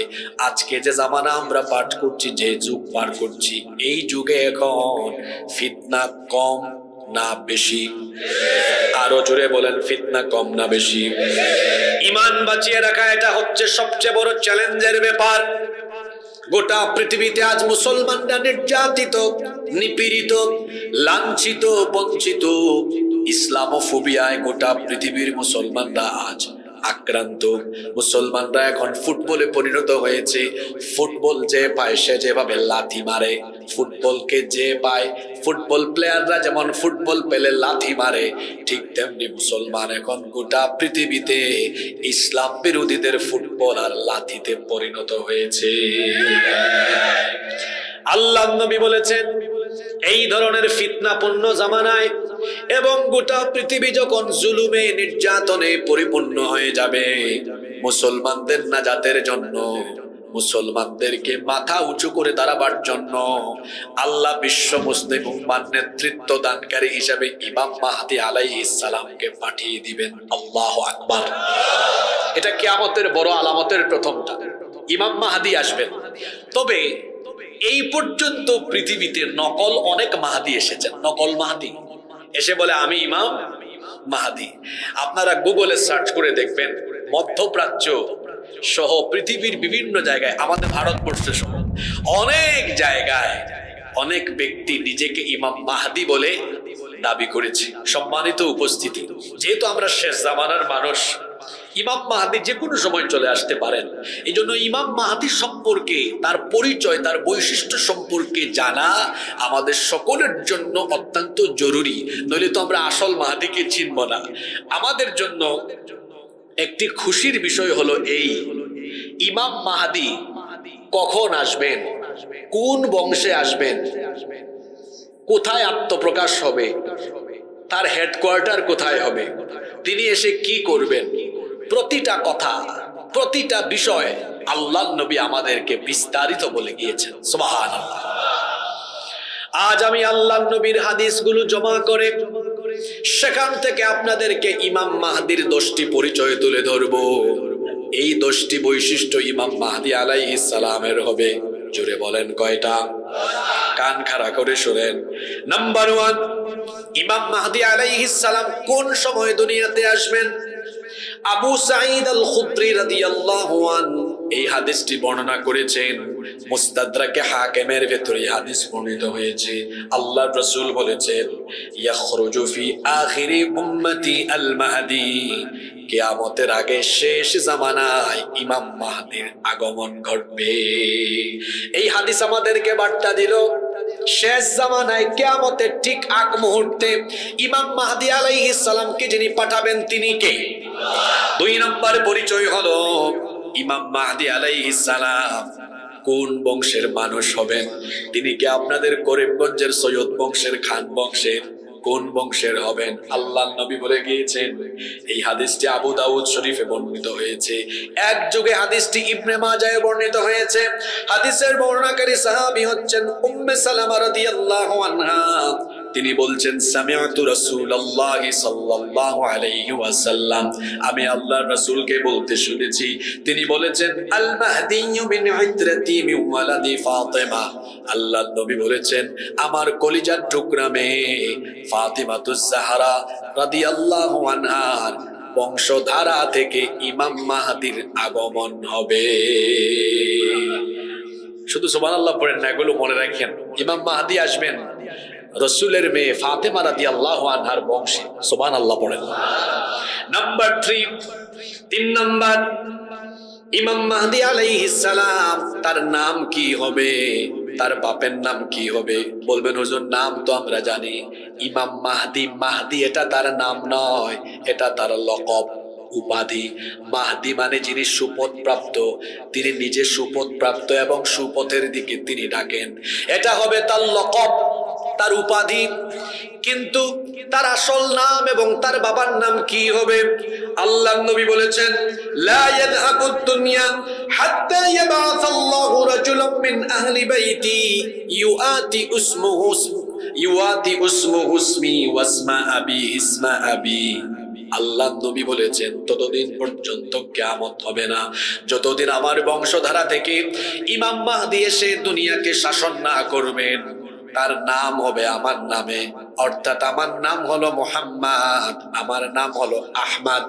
আজকে যে জামানা আমরা পাঠ করছি, যে যুগ পার করছি, এই যুগে এখন ফিতনা কম না বেশি? আরো জোরে বলেন, ফিতনা কম না বেশি? ঈমান বাঁচিয়ে রাখা এটা হচ্ছে সবচেয়ে বড় চ্যালেঞ্জের ব্যাপার। গোটা পৃথিবীতে আজ মুসলমানরা নির্যাতিত, নিপীড়িত, লাঞ্ছিত, বঞ্চিত। ইসলামোফোবিয়ায় গোটা পৃথিবীর মুসলমানরা আজ আক্রান্ত। মুসলমানরা এখন ফুটবলে পরিণত হয়েছে। ফুটবল যে পায় সে যেভাবে লাথি মারে, ফুটবলকে যে পায়, ফুটবল প্লেয়াররা যেমন ফুটবল পেলে লাথি মারে, ঠিক তেমনি মুসলমান এখন গোটা পৃথিবীতে ইসলাম বিরোধীদের ফুটবল আর লাথিতে পরিণত হয়েছে। আল্লাহ নবী বলেছেন এই ধরনের ফিতনাপূর্ণ জামানায় এবং গোটা পৃথিবী যখন জুলুমে নির্যাতনে পরিপূর্ণ হয়ে যাবে, মুসলমানদের নাজাতের জন্য, মুসলমানদেরকে মাথা উঁচু করে দাঁড়াবার জন্য আল্লাহ বিশ্ব মুসলিম উম্মার নেতৃত্ব দানকারী হিসাবে ইমাম মাহদী আলাইহিস সালামকে পাঠিয়ে দিবেন। আল্লাহু আকবার। এটা কিয়ামতের বড় আলামতের প্রথমটা, ইমাম মাহদী আসবেন। তবে এই পর্যন্ত পৃথিবীতে নকল অনেক মাহদী এসেছেন, নকল মাহদী এসে বলে আমি ইমাম মাহদী। আপনারা গুগলে সার্চ করে দেখবেন, মধ্যপ্রাচ্য সহ পৃথিবীর বিভিন্ন জায়গায়, আমাদের ভারতবর্ষ সহ অনেক জায়গায় অনেক ব্যক্তি নিজেকে ইমাম মাহদী বলে দাবি করেছে। সম্মানিত উপস্থিতি, যেহেতু আমরা শেষ জামানার মানুষ, ইমাম মাহদী যে কোনো সময় চলে আসতে পারেন। এই জন্য ইমাম মাহদী সম্পর্কে, তার পরিচয়, তার বৈশিষ্ট্য সম্পর্কে জানা আমাদের সকলের জন্য অত্যন্ত জরুরি, নইলে তো আমরা আসল মাহদীকে চিনব না। আমাদের জন্য একটি খুশির বিষয় হলো এই, ইমাম মাহদী কখন আসবেন, কোন বংশে আসবেন, কোথায় আত্মপ্রকাশ হবে, তার হেডকোয়ার্টার কোথায় হবে, তিনি এসে কি করবেন, প্রতিটা কথা, প্রতিটা বিষয় আল্লাহ নবী আমাদেরকে বিস্তারিত বলে গিয়েছেন। সুবহানাল্লাহ। আজ আমি আল্লাহ নবীর হাদিসগুলো জমা করে সেখান থেকে আপনাদেরকে ইমাম মাহদীর 10টি পরিচয় তুলে ধরব। এই 10টি বৈশিষ্ট্য ইমাম মাহদী আলাইহিস সালামের হবে। জোরে বলেন কয়টা? কান খাড়া করে শুনেন। নাম্বার 1, ইমাম মাহদী আলাইহিস সালাম কোন সময় দুনিয়াতে আসবেন? আবু সাঈদ আল খুদরি রাদিয়াল্লাহু আনহু এই হাদিসটি বর্ণনা করেছেন। মুস্তাদরাকে হাকিমের ভেতরে হাদিস বর্ণিত হয়েছে। আল্লাহর রাসূল বলেছেন, ইয়াখরুজু ফি আখিরি উম্মতি আল মাহদী, কিয়ামতের আগে শেষ জামানায় ইমাম মাহদীর আগমন ঘটবে। এই হাদিস আমাদেরকে বার্তা দিল শেষ জামানায় কিয়ামতের ঠিক আগ মুহূর্তে ইমাম মাহদী আলাইহিস সালামকে যিনি পাঠাবেন তিনি কে? 2 নম্বর পরিচয় হলো ইমাম মাহদী আলাইহিস সালাম কোন বংশের মানুষ হবেন? তিনি কি আপনাদের করিমগঞ্জের সৈয়দ বংশের, খান বংশের, কোন বংশের হবেন? আল্লাহর নবী বলে গিয়েছেন। এই হাদিসটি আবু দাউদ শরীফে বর্ণিত হয়েছে, এক যুগে হাদিসটি ইবনে মাজাহে বর্ণিত হয়েছে। হাদিসের বর্ণনাকারী সাহাবী হচ্ছেন উম্মে সালামা রাদিয়াল্লাহু আনহা। তিনি বলছেন সামিআতু রাসূলুল্লাহ সাল্লাল্লাহু আলাইহি ওয়াসাল্লাম, আমি আল্লাহর রাসূলকে বলতে শুনেছি, তিনি বলেছেন আল মাহদিয়্যু মিন ইতরাতি মিন ওয়ালাদি ফাতিমা। আল্লাহর নবী বলেছেন আমার কলিজার টুকরা মেয়ে ফাতিমাতুজ জাহরা রাদিয়াল্লাহু আনহার বংশধারা থেকে ইমাম মাহদীর আগমন হবে। শুধু সুবহানাল্লাহ পড়েন না, এগুলো মনে রাখেন। ইমাম মাহদী আসবেন রাসূলের মেয়ে ফাতেমা রাদিয়াল্লাহু আনহার বংশে। সুবহানাল্লাহ পড়েন। নাম্বার 3, 3 নাম্বার, ইমাম মাহদী আলাইহিস সালাম তার নাম কি হবে? তার বাপের নাম কি হবে? বলবেন হুজুর নাম তো আমরা জানি, ইমাম মাহদী, মাহদী এটা তার নাম নয়, এটা তার লকব, উপাধি। মাহদী মানে যিনি সুপথ প্রাপ্ত, তিনি নিজে সুপথ প্রাপ্ত এবং সুপথের দিকে তিনি ডাকেন, এটা হবে তার লকব, তার উপাধি। কিন্তু তার আসল নাম এবং তার বাবার নাম কি হবে? আল্লাহর নবী বলেছেন লা ইয়াযহাবুদ দুনিয়া হাত্তা ইয়াবআসাল্লাহু রাজুলাম মিন আহলি বাইতি ইউআতি ইসমুহু ইসমি ওয়াসমা আবি ইসমা আবি। আল্লাহ নবী বলেছেন ততদিন পর্যন্ত কিয়ামত হবে না যতদিন আমার বংশধারা থেকে ইমাম মাহদী এসে দুনিয়াকে শাসন না করবেন, তার নাম হবে আমার নামে, অর্থাৎ আমার নাম হলো মুহাম্মদ, আমার নাম হলো আহমদ।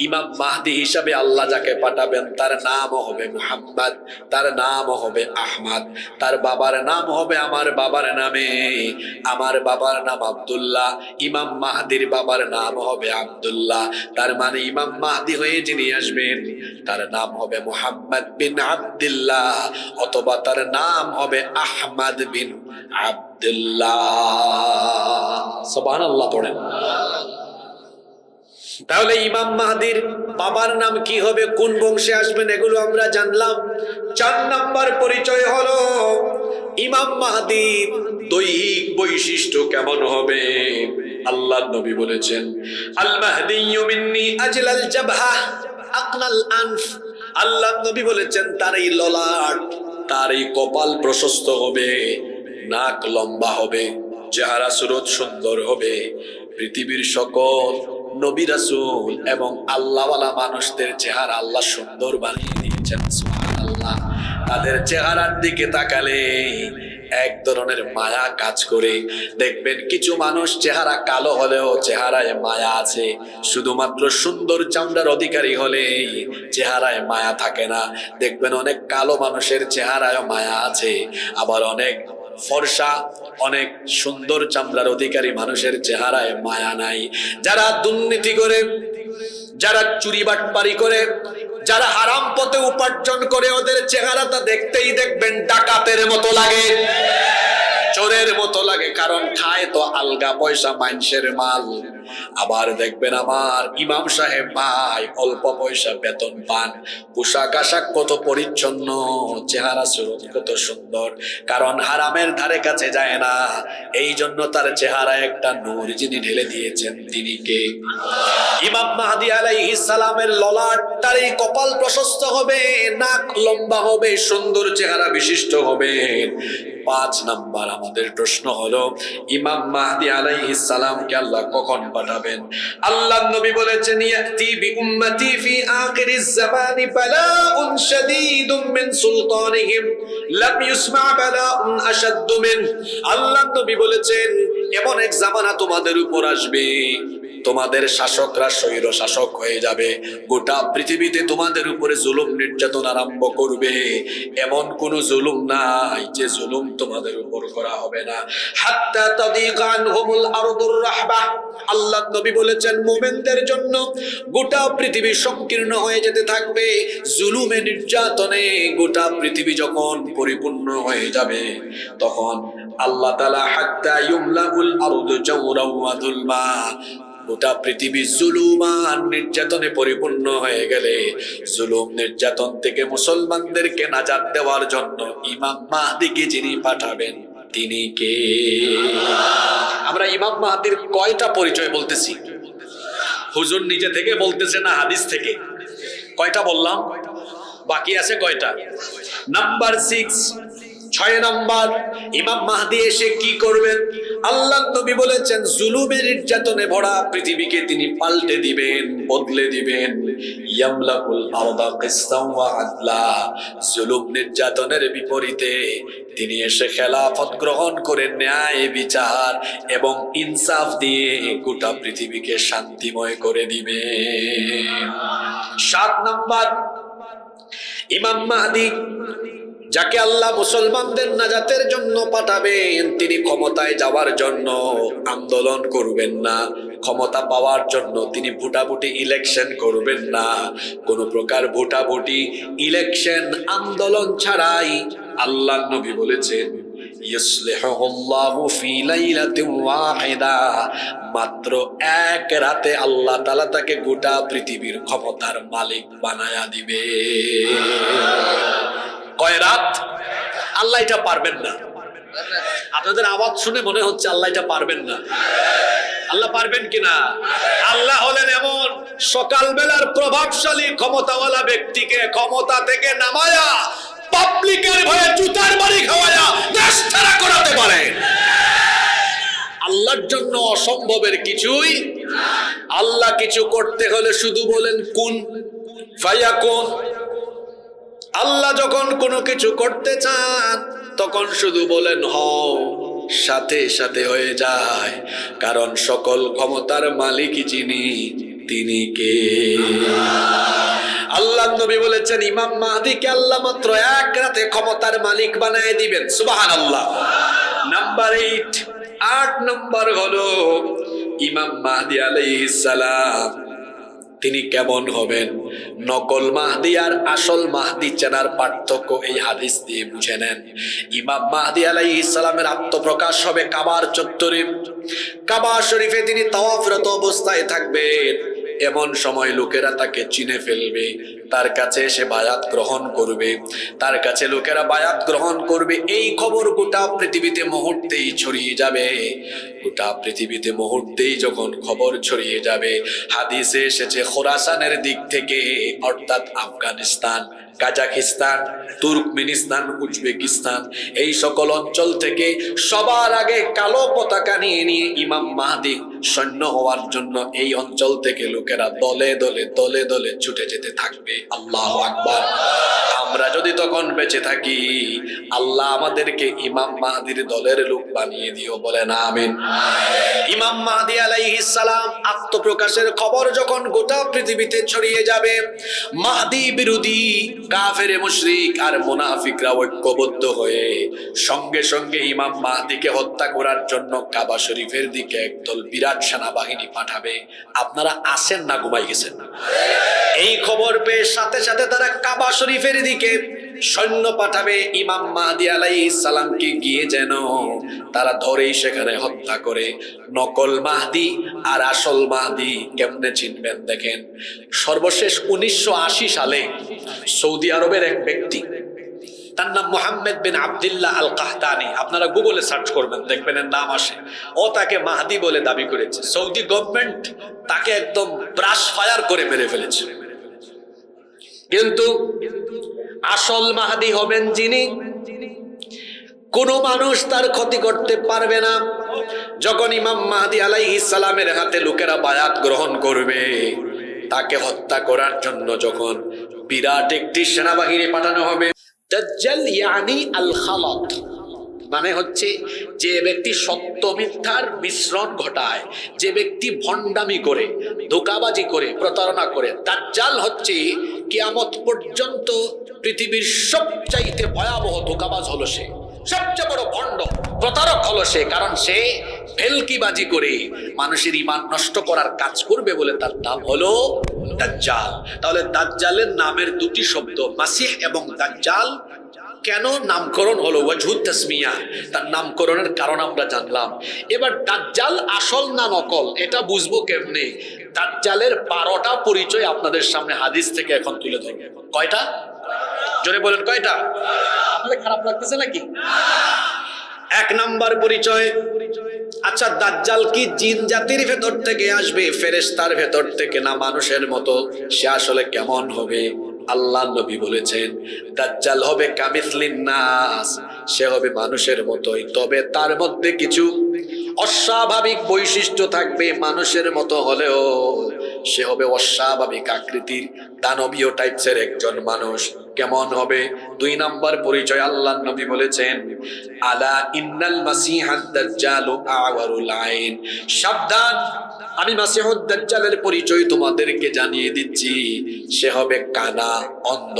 ইমাম মাহদী হিসাবে আল্লাহ যাকে পাঠাবেন তার নাম হবে মুহাম্মদ, তার নাম হবে আহমদ, তার বাবার নাম হবে আমার বাবার নামে, আমার বাবার নাম আব্দুল্লাহ, ইমাম মাহদীর বাবার নাম হবে আব্দুল্লাহ। তার মানে ইমাম মাহদী হয়ে যিনি আসবেন তার নাম হবে মুহাম্মদ বিন আব্দুল্লাহ, অথবা তার নাম হবে আহমদ বিন আব্দুল্লাহ। সুবহানাল্লাহ পড়েন। তাহলে ইমাম মাহদীর বাবার নাম কি হবে, কোন বংশে আসবেন, এগুলো আমরা জানলাম। 4 নাম্বার পরিচয় হলো ইমাম মাহদীর দৈহিক বৈশিষ্ট্য কেমন হবে। আল্লাহর নবী বলেছেন আল মাহদিয়্যু মিন্নি আজলাল জাবহা আকনাল আনফ। আল্লাহর নবী বলেছেন তার এই ললাট, তার এই কপাল প্রশস্ত হবে, নাক লম্বা হবে, চেহারা সুরত সুন্দর হবে। পৃথিবীর সকল নবী রাসূল এবং আল্লাহওয়ালা মানুষদের চেহারা আল্লাহ সুন্দর বানিয়ে দিয়েছেন, সুবহানাল্লাহ। তাদের চেহারার দিকে তাকালে এক ধরনের মায়া কাজ করে। দেখবেন কিছু মানুষ চেহারা কালো হলেও চেহারায় মায়া আছে, শুধুমাত্র সুন্দর চামড়ার অধিকারী হলে চেহারায় মায়া থাকে না। দেখবেন অনেক কালো মানুষের চেহারায় মায়া আছে, আবার অনেক ফর্সা অনেক সুন্দর চামড়ার অধিকারী মানুষের চেহারায় মায়া নাই। যারা দুর্নীতি করে, যারা চুরি বাটপারি করে, যারা হারাম পথে উপার্জন করে, ওদের চেহারাটা দেখতেই দেখবেন ডাকাতের মতো লাগে, চোরের মতো লাগে, কারণ খায় তো আলগা পয়সা মানুষের মাল। আবার দেখবেন আমার ইমাম সাহেব ভাই অল্প পয়সা বেতন পান, পোশাক আশাক কত পরিচ্ছন্ন, চেহারা সুরত কত সুন্দর, কারণ হারামের ধারে কাছে যায় না। এই জন্য তার চেহারা একটা নূর যিনি ঢেলে দিয়েছেন তিনি কে? ইমাম মাহদী আলাইহিস সালামের ললাট, তার এই কপাল প্রশস্ত হবে, নাক লম্বা হবে, সুন্দর চেহারা বিশিষ্ট হবে। 5 নাম্বার আমাদের প্রশ্ন হলো ইমাম মাহদী আলাইহিস সালামকে আল্লাহ কখন পাঠাবেন? আল্লাহর নবী বলেছেন ইয়াতি বি উম্মতি ফি আখিরিজ জামানি বালাউন শাদীদুম মিন সুলতানিহিম লাম ইউসমা বালাউন আশাদ্দু মিন। আল্লাহর নবী বলেছেন এমন এক জামানা তোমাদের উপর আসবে, তোমাদের শাসকরা স্বৈর শাসক হয়ে যাবে, গোটা পৃথিবীতে তোমাদের উপরে জুলুম নির্যাতন আরম্ভ করবে। এমন কোন জুলুম নাই যে জুলুম তোমাদের উপর করা হবে না। হাত্তা তাদিকা আনহুমুল আরদুর রাহবা। আল্লাহর নবী বলেছেন মুমিনদের জন্য গোটা পৃথিবী সংকীর্ণ হয়ে যেতে থাকবে, জুলুমে নির্যাতনে গোটা পৃথিবী যখন পরিপূর্ণ হয়ে যাবে তখন আল্লাহ তাআলা হাত্তা ইউমলাউল আরদু জাওরাও ওয়া যুলমা, গোটা পৃথিবী জুলুমান নির্যাতনে পরিপূর্ণ হয়ে গেলে জুলুম নির্যাতন থেকে মুসলমানদেরকে নাজাত দেওয়ার জন্য ইমাম মাহদিকে যিনি পাঠাবেন তিনি কে? আমরা ইমাম মাহদির কয়টা পরিচয় বলতেছি? হুজুর নিজে থেকে বলতেছে না হাদিস থেকে? কয়টা বললাম? বাকি আছে কয়টা? নাম্বার 6, 6 নাম্বার, ইমাম মাহদি এসে কি করবেন? আল্লাহ নবী বলেছেন জুলুমের নির্যাতনে ভরা পৃথিবীকে তিনি পাল্টে দিবেন, বদলে দিবেন। ইয়ামলাকুল আরদা কিসতাম ওয়া আদলা, জুলুম নির্যাতনের বিপরীতে তিনি এসে খেলাফত গ্রহণ করে ন্যায় বিচার এবং ইনসাফ দিয়ে গোটা পৃথিবীকে শান্তিময় করে দিবেন। 7 নাম্বার, ইমাম মাহদি যাকে আল্লাহ মুসলমানদের নাজাতের জন্য পাঠাবেন, তিনি ক্ষমতায় যাওয়ার জন্য আন্দোলন করবেন না, ক্ষমতা পাওয়ার জন্য তিনি ভোটাভুটি ইলেকশন করবেন না। কোন প্রকার ভোটাভুটি ইলেকশন আন্দোলন ছাড়াই আল্লাহ নবী বলেছেন ইউসলিহুল্লাহু ফি লাইলাতিন ওয়াহিদা, মাত্র এক রাতে আল্লাহ তাআলা তাকে গোটা পৃথিবীর ক্ষমতার মালিক বানায়া দিবে। কয় রাত? আল্লাহ এটা পারবেন না। আপনাদের আওয়াজ শুনে মনে হচ্ছে আল্লাহ এটা পারবেন না। আল্লাহ পারবেন কিনা? আল্লাহ হলেন এমন সকালবেলার প্রভাবশালী ক্ষমতাওয়ালা ব্যক্তিকে ক্ষমতা থেকে নামায়া পাবলিকের ভয়ে জুতার বাড়ি খাওয়ায়া দেশ ছাড়া করাতে পারেন। আল্লাহর জন্য অসম্ভবের কিছুই। আল্লাহ কিছু করতে হলে শুধু বলেন কুন ফায়াকুন। আল্লাহ যখন কোনো কিছু করতে চান তখন শুধু বলেন হও, সাথে সাথে হয়ে যায়। কারণ সকল ক্ষমতার মালিক যিনি, তিনি কে? আল্লাহ নবী বলেছেন ইমাম মাহদিকে আল্লাহ মাত্র এক রাতে ক্ষমতার মালিক বানায় দিবেন। সুবহানাল্লাহ। নাম্বার 8 নম্বর হলো ইমাম মাহদি আলাইহিস সালাম। তিনি কেমন হবেন? নকল মাহদি আর আসল মাহদি চেনার পার্থক্য এই হাদিস দিয়ে বুঝে নেন। ইমাম মাহদি আলাইহিস সালামের আত্মপ্রকাশ হবে কাবার চত্বরে। কাবা শরীফে তিনি তাওয়াফরত অবস্থায় থাকবেন। এমন সময় লোকেরা তাকে চিনে ফেলবে, তার কাছে এসে বায়াত গ্রহণ করবে, তার কাছে লোকেরা বায়াত গ্রহণ করবে। এই খবর গোটা পৃথিবীতে মুহূর্তেই ছড়িয়ে যাবে। গোটা পৃথিবীতে মুহূর্তেই যখন খবর ছড়িয়ে যাবে, হাদিসে এসেছে খোরাসানের দিক থেকে, অর্থাৎ আফগানিস্তান, কাজাকিস্তান, তুর্কমেনিস্তান, উজবেকিস্তান, এই সকল অঞ্চল থেকে সবার আগে কালো পতাকা নিয়ে নিয়ে ইমাম মাহদি সৈন্য হওয়ার জন্য এই অঞ্চল থেকে লোকেরা দলে দলে দলে দলে ছুটে যেতে থাকবে। আল্লাহু আকবার। আমরা যদি তখন বেঁচে থাকি, আল্লাহ আমাদেরকে ইমাম মাহদির দলের লোক বানিয়ে দিও, বলেন আমিন। ইমাম মাহদি আলাইহিস সালাম আত্মপ্রকাশের খবর যখন গোটা পৃথিবীতে ছড়িয়ে যাবে, মাহদি বিরোধী কাফের মুশরিক আর মুনাফিকরা ঐক্যবদ্ধ হয়ে সঙ্গে সঙ্গে ইমাম মাহদিকে হত্যা করার জন্য কাবা শরীফের দিকে একদল বিরাট সেনাবাহিনী পাঠাবে। আপনারা আসেন না ঘুমাই গেছেন? এই খবর পেয়ে সাথে সাথে তারা কাবা শরীফের দিকে সৈন্য পাঠাবে। ইমাম মাহদি আলাইহিস সালামকে গিয়ে যেন তারা ধরেই সেখানে হত্যা করে। নকল মাহদি আর আসল মাহদি কেমনে চিনবেন দেখেন। সর্বশেষ 1980 সালে সৌদি আরবের এক ব্যক্তি, তার নাম মুহাম্মদ বিন আব্দুল্লাহ আল কাহতানি, আপনারা গুগলে সার্চ করবেন দেখবেন এর নাম আসে। ও তাকে মাহদি বলে দাবি করেছে। সৌদি গভর্নমেন্ট তাকে একদম ব্রাশ ফায়ার করে মেরে ফেলেছে। কিন্তু আসল মাহদি হবেন যিনি, কোন মানুষ তার ক্ষতি করতে পারবে না। যখন ইমাম মাহদি আলাইহিস সালামের হাতে লোকেরা বায়াত গ্রহণ করবে, তাকে হত্যা করার জন্য যখন বিরাট একটি সেনাবাহিনী পাঠানো হবে, দাজ্জাল ইয়ানি আল খালাত, মানে হচ্ছে যে ব্যক্তি সত্য মিথ্যার মিশ্রণ ঘটায়, যে ব্যক্তি ভণ্ডামি করে, ধোঁকাবাজি করে, প্রতারণা করে। দাজ্জাল হচ্ছে কিয়ামত পর্যন্ত পৃথিবীর সবচাইতে ভয়াবহ ধোঁকাবাজ হলো সে, সবচেয়ে বড় ভণ্ড প্রতারক হলো সে। কারণ সে ভেলকিবাজি করে মানুষের ঈমান নষ্ট করার কাজ করবে বলে তার নাম হলো দাজ্জাল। তাহলে দাজ্জালের নামের দুটি শব্দ মাসিহ এবং দাজ্জাল কেন নামকরণ হলো ওয়াজহুত তাসমিয়া, তার নামকরণের কারণ আমরা জানলাম। এবার দাজ্জাল আসল না নকল এটা বুঝবো কেমনে? দাজ্জালের 12টা পরিচয় আপনাদের সামনে হাদিস থেকে এখন তুলে ধরব। কয়টা? জোরে বলেন কয়টা? আপনাদের খারাপ লাগতেছে নাকি? 1 নাম্বার পরিচয়, আচ্ছা দাজ্জাল কি জিন জাতির ভেতর থেকে আসবে, ফেরেশতার ভেতর থেকে, না মানুষের মতো? সে আসলে কেমন হবে? আল্লাহ নবী বলেছেন দাজ্জাল হবে কামিসলিন নাস, সে হবে মানুষের মতোই, তবে তার মধ্যে কিছু অস্বাভাবিক বৈশিষ্ট্য থাকবে। মানুষের মতো হলেও সে হবে অস্বাভাবিক আকৃতির, দানবীয় টাইপসের একজন মানুষ। কেমন হবে? 2 নাম্বার পরিচয় আল্লাহ নবী বলেছেন আলা ইন্নাল মাসিহাদ দাজ্জালু আওয়ারুল আইন, সাবধান, আমি মাসিহুদ দাজ্জালের পরিচয় তোমাদেরকে জানিয়ে দিচ্ছি। সে হবে কানা, অন্ধ।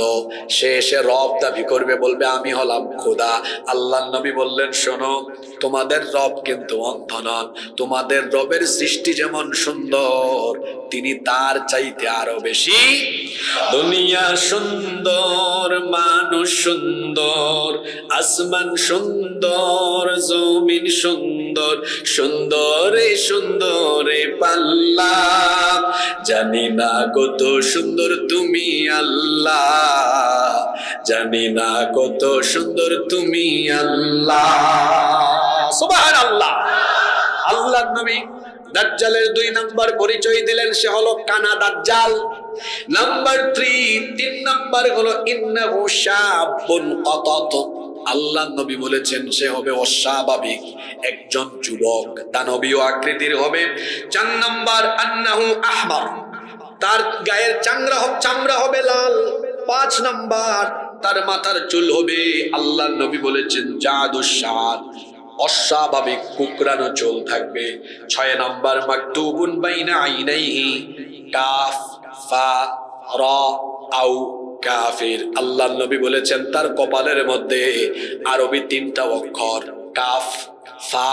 সে এসে রব দাবি করবে, বলবে আমি হলাম খোদা। আল্লাহ নবী বললেন শোনো, তোমাদের রব কিন্তু অন্ধ নন। তোমাদের রবের সৃষ্টি যেমন সুন্দর, তিনি তার চাইতে আরো বেশি। দুনিয়া সুন্দর, মানুষ সুন্দর, আসমান সুন্দর, জমিন সুন্দর, সুন্দরে সুন্দরে পাল্লা, জানি না কত সুন্দর তুমি আল্লাহ, জানি না কত সুন্দর তুমি আল্লাহ। সুবহানাল্লাহ। আল্লাহ নবী দাজ্জালের 2 নাম্বার পরিচয় দিলেন, সে হলো কানা দাজ্জাল। নাম্বার 3 নাম্বার হলো ইন্নাহু শাবুন কাতাত, আল্লাহ নবী বলেছেন সে হবে অস্বাভাবিক একজন যুবক, দানবীয় আকৃতির হবে। 4 নাম্বার আন্নাহু আহমার, তার গায়ের চামড়া হবে লাল। 5 নাম্বার তার মাথার চুল হবে, আল্লাহ নবী বলেছেন জাদুশ শার, অস্বাভাবিক কুকরানো চুল থাকবে। 6 নাম্বার মাকতুবুন বাইনা আইনাইহি কাফ ফা রা আও কাফির, আল্লাহ নবী বলেছেন তার কপালের মধ্যে আরবি 3টা অক্ষর কাফ ফা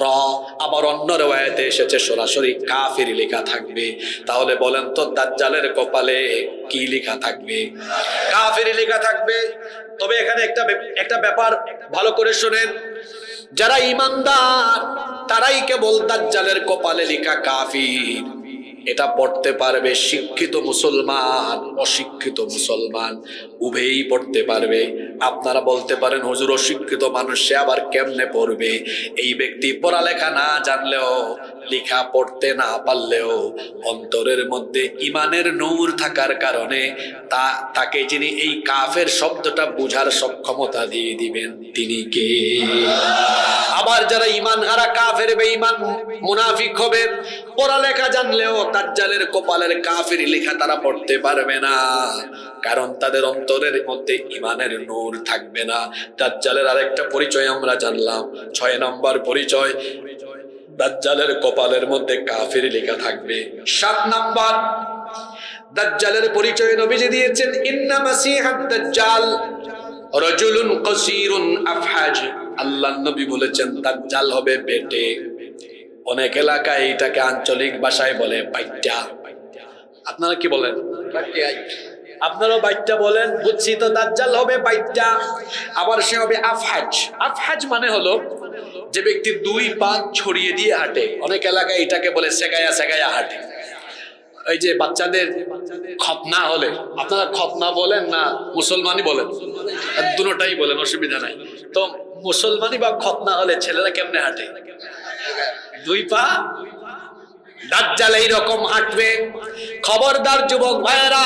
রা, আবার অন্য riwayate এসেছে সরাসরি কাফির লেখা থাকবে। তাহলে বলেন তো দাজ্জালের কপালে কি লেখা থাকবে? কাফির লেখা থাকবে। তবে এখানে একটা ব্যাপার ভালো করে শুনেন, যারা ঈমানদার তারাই কেবল দাজ্জালের কপালে লেখা কাফির এটা পড়তে পারবে। শিক্ষিত মুসলমান, অশিক্ষিত মুসলমান উভয়ই পড়তে পারবে। আপনারা বলতে পারেন হুজুর অশিক্ষিত মানুষ সে আবার কেমনে পড়বে? এই ব্যক্তি পড়ালেখা না জানলেও, লেখা পড়তে না পারলেও অন্তরের মধ্যে ইমানের নূর থাকার কারণে তাকে যিনি এই কাফের শব্দটা বুঝার সক্ষমতা দিয়ে দিবেন তিনি কে? আবার যারা ইমান হারা কাফের বেঈমান মুনাফিক হবে, পড়ালেখা জানলেও দাজ্জালের কপালের কাফির লেখা তারা পড়তে পারবে না, কারণ তাদের অন্তরের মধ্যে ইমানের নূর থাকবে না। দাজ্জালের আরেকটা পরিচয় আমরা জানলাম, 6 নম্বর পরিচয়, দাজ্জালের কপালের মধ্যে কাফির লেখা থাকবে। 7 নাম্বার দাজ্জালের পরিচয় নবীজি দিয়েছেন ইন্না মাসিহাদ দাজ্জাল রাজুলুন কাসীরুন আফহাজ, আল্লাহ নবী বলেছেন দাজ্জাল হবে বেটে। অনেক এলাকায় এটাকে আঞ্চলিক ভাষায় বলে বাইটা। আপনারা কি বলেন? আপনারা বাইটা বলেন, বুঝছি তো। দাজ্জাল হবে বাইটা, আবার সে হবে আফহাজ। আফহাজ মানে হলো যে ব্যক্তি 2 পা ছড়িয়ে দিয়ে হাঁটে। অনেক এলাকায় এটাকে বলে সেগায়া সেগায়া হাঁটে। এই যে বাচ্চাদের খতনা হলে, আপনারা খতনা বলেন না মুসলমানি বলেন? দুটোটাই বলেন, অসুবিধা নাই। তো মুসলমানি বা খতনা হলে ছেলেরা কেমনে হাঁটে? 2 পা। দাজ্জাল এইরকম হাঁটবে। খবরদার যুবক ভাইয়েরা,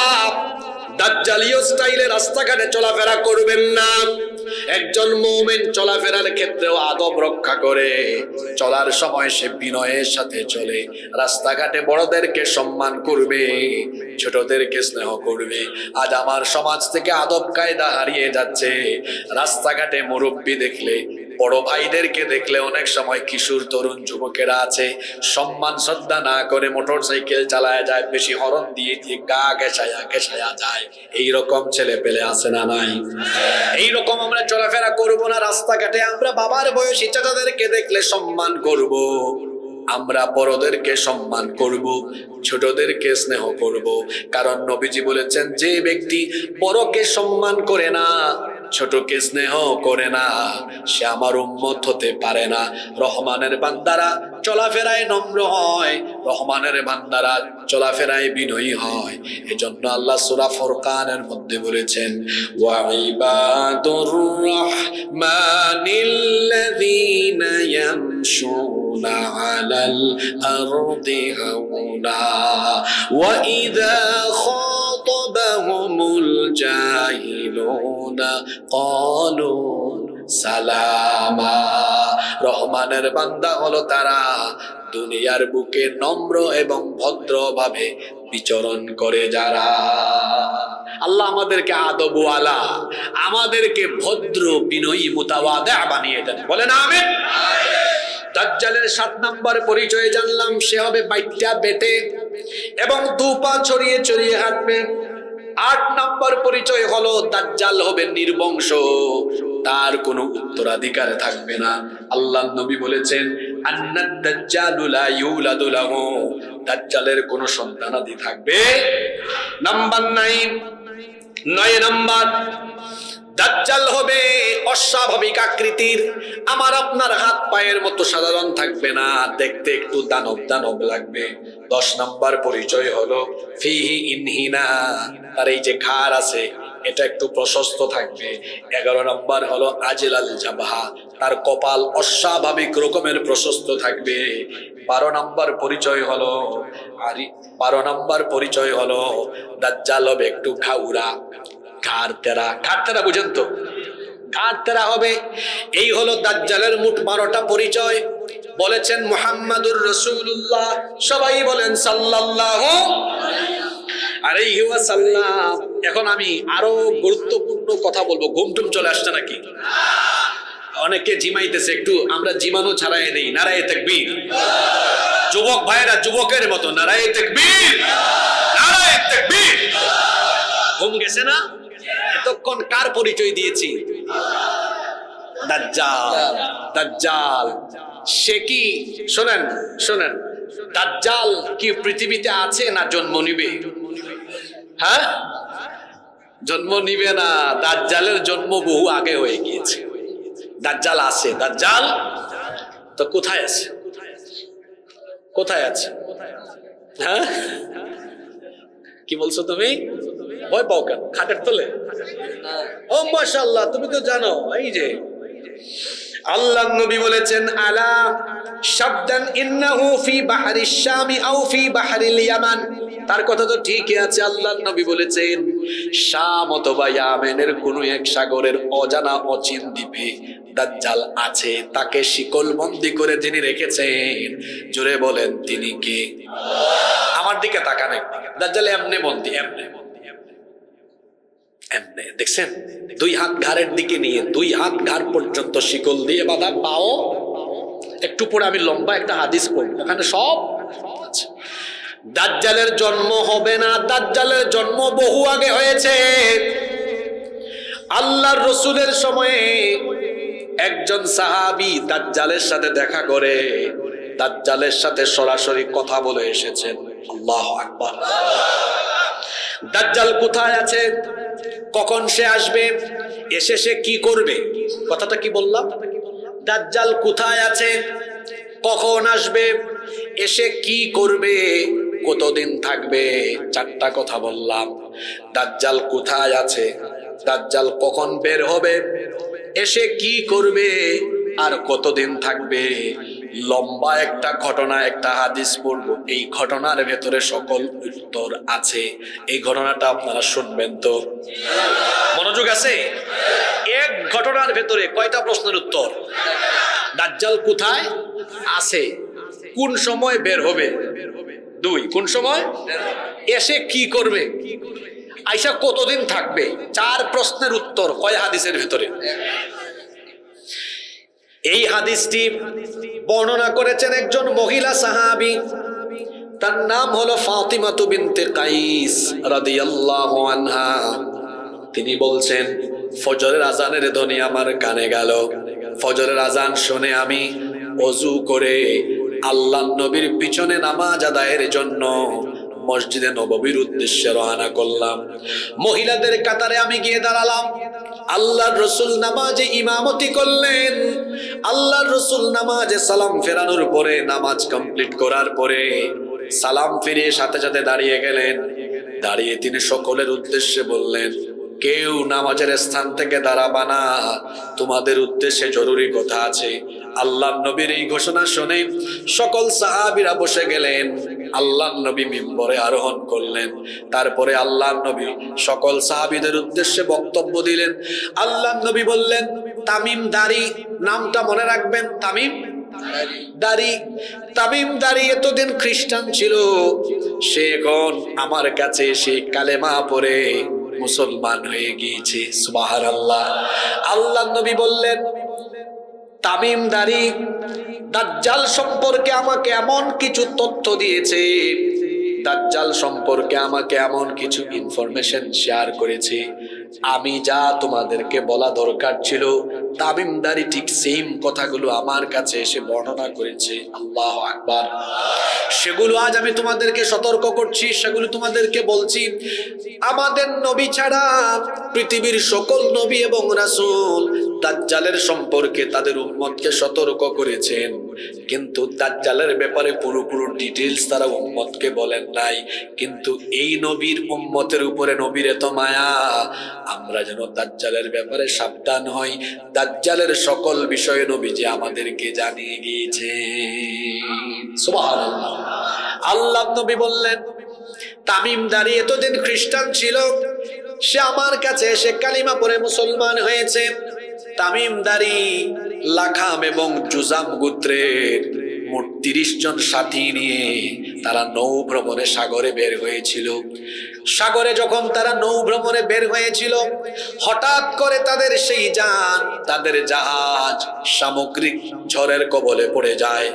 দাজ্জালীয় স্টাইলে রাস্তাঘাটে চলাফেরা করবেন না। একজন মুমিন চলাফেরার ক্ষেত্রেও আদব রক্ষা করে, চলার সময় সে বিনয়ের সাথে চলে। রাস্তাঘাটে বড়দেরকে সম্মান করবে, ছোটদেরকে স্নেহ করবে। আজ আমার সমাজ থেকে আদব কায়দা হারিয়ে যাচ্ছে। রাস্তাঘাটে মুরব্বি দেখলে, বড় ভাইদেরকে দেখলে অনেক সময় কিশোর তরুণ যুবকেরা আছে সম্মান শ্রদ্ধা না করে মোটর সাইকেল চালায় যায়, বেশি হরন দিয়ে দিয়ে গা ঘেঁষায়া যায়। এইরকম ছেলে পেলে আছে না নাই? এইরকম আমরা চলাফেরা করব না। রাস্তাঘাটে আমরা বাবার বয়সী চাচাদেরকে দেখলে সম্মান করব, আমরা বড়দেরকে সম্মান করব, ছোটদেরকে স্নেহ করব। কারণ নবীজি বলেছেন যে ব্যক্তি বড়কে সম্মান করে না ছোটকে স্নেহ করে না, সে আমার উম্মত হতে পারে না। রহমানের বান্দারা চলাফেরায় নম্র হয়, রহমানের বান্দারা চলাফেরায় বিনয়ী হয়। এজন্য আল্লাহ সূরা ফুরকানের মধ্যে বলেছেন, ওয়া ইবাদুর রাহমানিল্লাযীনা ইয়ামশুনা আলাল আরদি হাওনা ওয়া ইযা খাতাবাহুমুল জাহিলুনা ক্বালু সালামা। রহমানের বান্দা হলো তারা দুনিয়ার বুকে নম্র এবং ভদ্রভাবে বিচরণ করে যারা। আল্লাহ আমাদেরকে আদবওয়ালা, আমাদেরকে ভদ্র বিনয়ী মুতাওয়াদা বানিয়ে দেন, বলেন আমিন। দাজ্জালের 7 নম্বর পরিচয় জানলাম, সে হবে বাইটা বেটে এবং দুপা ছড়িয়ে ছড়িয়ে হাঁটবে। 8 নম্বর পরিচয় হলো দাজ্জাল হবে নির্বংশ, তার কোনো উত্তরাধিকার থাকবে না। আল্লাহর নবী বলেছেন, আন্নাদ দাজ্জালু লা ইউলাদু লাহু, দাজ্জালের কোনো সন্তানাদি থাকবে। নাম্বার 9 নম্বর, দাজ্জাল হবে অস্বাভাবিক আকৃতির, আমার আপনার হাত পায়ের মতো সাধারণ থাকবে না, দেখতে একটু দানব দানব লাগবে। 10 নম্বর পরিচয় হলো ফিহি ইনহিনা, তার এই যে ঘাড় আছে এটা একটু প্রশস্ত থাকবে। 11 নম্বর হলো আজলাল জাবহা, তার কপাল অস্বাভাবিক রকমের প্রশস্ত থাকবে। 12 নম্বর পরিচয় হলো 12 নম্বর পরিচয় হলো দাজ্জাল হবে একটু ঘাউরা, ঘাড় তেরা, বুঝেন তো, ঘাড় তেরা হবে। এই হলো দাজ্জালের মোট 12টা পরিচয়। বলেছেন মুহাম্মাদুর রাসূলুল্লাহ, সবাই বলেন সাল্লাল্লাহু আলাইহি ওয়াসাল্লাম। এখন আমি আরো গুরুত্বপূর্ণ কথা বলবো। ঘুমটুম চলে আসছে নাকি? অনেকে জিমাইতেছে, একটু আমরা জিমানো ছাড়াই দেই। নারায়ে তাকবীর। যুবক ভাইরা যুবকের মতো নারায়ে তাকবীর, নারায়ে তাকবীর। ঘুম গেছে না? এতক্ষণ কার পরিচয় দিয়েছি? দাজ্জাল। দাজ্জাল সে কি, শোনেন শোনেন, দাজ্জাল কি পৃথিবীতে আছে না জন্ম নিবে? হ্যাঁ, জন্ম নিবে না। দাজ্জালের জন্ম বহু আগে হয়ে গিয়েছে। দাজ্জাল আছে, দাজ্জাল তো কোথায় আছে? কোথায় আছে? হ্যাঁ, কি বলছো তুমি? ভয় পাও কেন? খাটের তলে? ও মাশাআল্লাহ, তুমি তো জানো। এই যে আল্লাহর নবী বলেছেন, আলা শাবদান ইন্নাহু ফি বাহরিশ শামি আও ফি বাহরিল ইয়ামান। তার কথা তো ঠিকই আছে। আল্লাহর নবী বলেছেন, শাম অথবা ইয়ামেনের কোনো এক সাগরের অজানা অচিন দ্বীপে দাজ্জাল আছে, তাকে শিকলবন্দি করে যিনি রেখেছেন, জোরে বলেন তিনি কে? আমার দিকে তাকান। দাজ্জাল এমনে বন্দি, এমনে এমনে, দেখছেন? 2 হাত ঘাড়ের দিকে নিয়ে, 2 হাত ঘাড় পর্যন্ত শিকল দিয়ে বাঁধা, পাও। একটু পরে আমি লম্বা একটা হাদিস পড়ব, ওখানে সব আছে। দাজ্জালের জন্ম হবে না, দাজ্জালের জন্ম বহু আগে হয়েছে। আল্লাহর রাসূলের সময়ে একজন সাহাবী দাজ্জালের সাথে দেখা করে, দাজ্জালের সাথে সরাসরি কথা বলে এসেছেন। আল্লাহু আকবার। দাজ্জাল কোথায় আছে, কখন সে আসবে, এসে সে কি করবে? কথাটা কি বললাম? দাজ্জাল কোথায় আছে, কখন আসবে, এসে কি করবে, কতদিন থাকবে? 4টা কথা বললাম। দাজ্জাল কোথায় আছে, দাজ্জাল কখন বের হবে, এসে কি করবে, আর কতদিন থাকবে। লম্বা একটা ঘটনা, একটা হাদিস পড়বো। এই ঘটনার ভেতরে সকল উত্তর আছে। এই ঘটনাটা আপনারা শুনবেন তো? মনোযোগ আছে? এক ঘটনার ভেতরে কয়টা প্রশ্নের উত্তর? দাজ্জাল কোথায় আছে, কোন সময় বের হবে, 2 কোন সময়, এসে কি করবে, আইসা কতদিন থাকবে। 4 প্রশ্নের উত্তর কয় হাদিসের ভেতরে? এই হাদিসটি বর্ণনা করেছেন একজন মহিলা সাহাবী, তার নাম হলো ফাতিমা বিনতে কাইস রাদিয়াল্লাহু আনহা। তিনি বলছেন, ফজরের আজানের ধ্বনি আমার কানে গেল। ফজরের আজান শুনে আমি ওযু করে আল্লাহর নবীর পিছনে নামাজ আদায়ের জন্য মসজিদে নববীর উদ্দেশ্যে রওনা করলাম। মহিলাদের কাতারে আমি গিয়ে দাঁড়ালাম। আল্লাহর রাসূল নামাজে ইমামতি করলেন। আল্লাহর রাসূল নামাজে সালাম ফেরানোর পরে, নামাজ কমপ্লিট করার পরে সালাম ফিরিয়ে সাথে সাথে দাঁড়িয়ে গেলেন। দাঁড়িয়ে তিনি সকলের উদ্দেশ্যে বললেন, কেউ নামাজের স্থান থেকে দাঁড়াবা না, তোমাদের উদ্দেশ্যে জরুরি কথা আছে। আল্লাহর নবীর এই ঘোষণা শুনে সকল সাহাবীরা বসে গেলেন। আল্লাহর নবী মিম্বরে আরোহণ করলেন। তারপরে আল্লাহর নবী সকল সাহাবীদের উদ্দেশ্যে বক্তব্য দিলেন। আল্লাহর নবী বললেন, তামিম দাড়ি, নামটা মনে রাখবেন, তামিম দাড়ি। তামিম দাড়ি এতদিন খ্রিস্টান ছিল, সে এখন আমার কাছে এসে কালেমা পড়ে মুসলমান হয়ে গিয়েছে। সুবহানাল্লাহ। আল্লাহর নবী বললেন, তামিম দাড়ি দাজ্জাল সম্পর্কে আমাকে এমন কিছু তথ্য দিয়েছে, দাজ্জাল সম্পর্কে আমাকে এমন কিছু ইনফরমেশন শেয়ার করেছে, আমি যা তোমাদেরকে বলা দরকার ছিল তামিমদারি ঠিক সেম কথাগুলো আমার কাছে এসে বর্ণনা করেছে। আল্লাহু আকবার। সেগুলো আজ আমি তোমাদেরকে সতর্ক করছি, সেগুলো তোমাদেরকে বলছি। আমাদের নবী ছাড়া পৃথিবীর সকল নবী এবং রাসূল দাজ্জালের সম্পর্কে তাদের উম্মতকে সতর্ক করেছেন, কিন্তু দাজ্জালের ব্যাপারে পুরোপুরি ডিটেইলস তারা উম্মতকে বলেন নাই। কিন্তু এই নবীর উম্মতের উপরে নবীর এত মায়া, আমরা যেন দাজ্জালের ব্যাপারে সাবধান হই। দাজ্জালের সকল বিষয়ে নবীজি আমাদেরকে জানিয়ে গিয়েছে। সুবহানাল্লাহ। আল্লাহ নবী বললেন, তামিম দাঁড়ি এতদিন খ্রিস্টান ছিল, সে আমার কাছে এসে কালিমা পড়ে মুসলমান হয়েছে। তামিম দাঁড়ি লাখাম এবং জুজাম গোত্রের মোট 30 জন সাথী নিয়ে তারা নৌ ভ্রমণে সাগরে বের হয়েছিল। সাগরে যখন তারা নৌ ভ্রমণে বের হয়েছিল, হঠাৎ করে তাদের সেই যান, তাদের জাহাজ সামুদ্রিক ঝড়ের কবলে পড়ে যায়।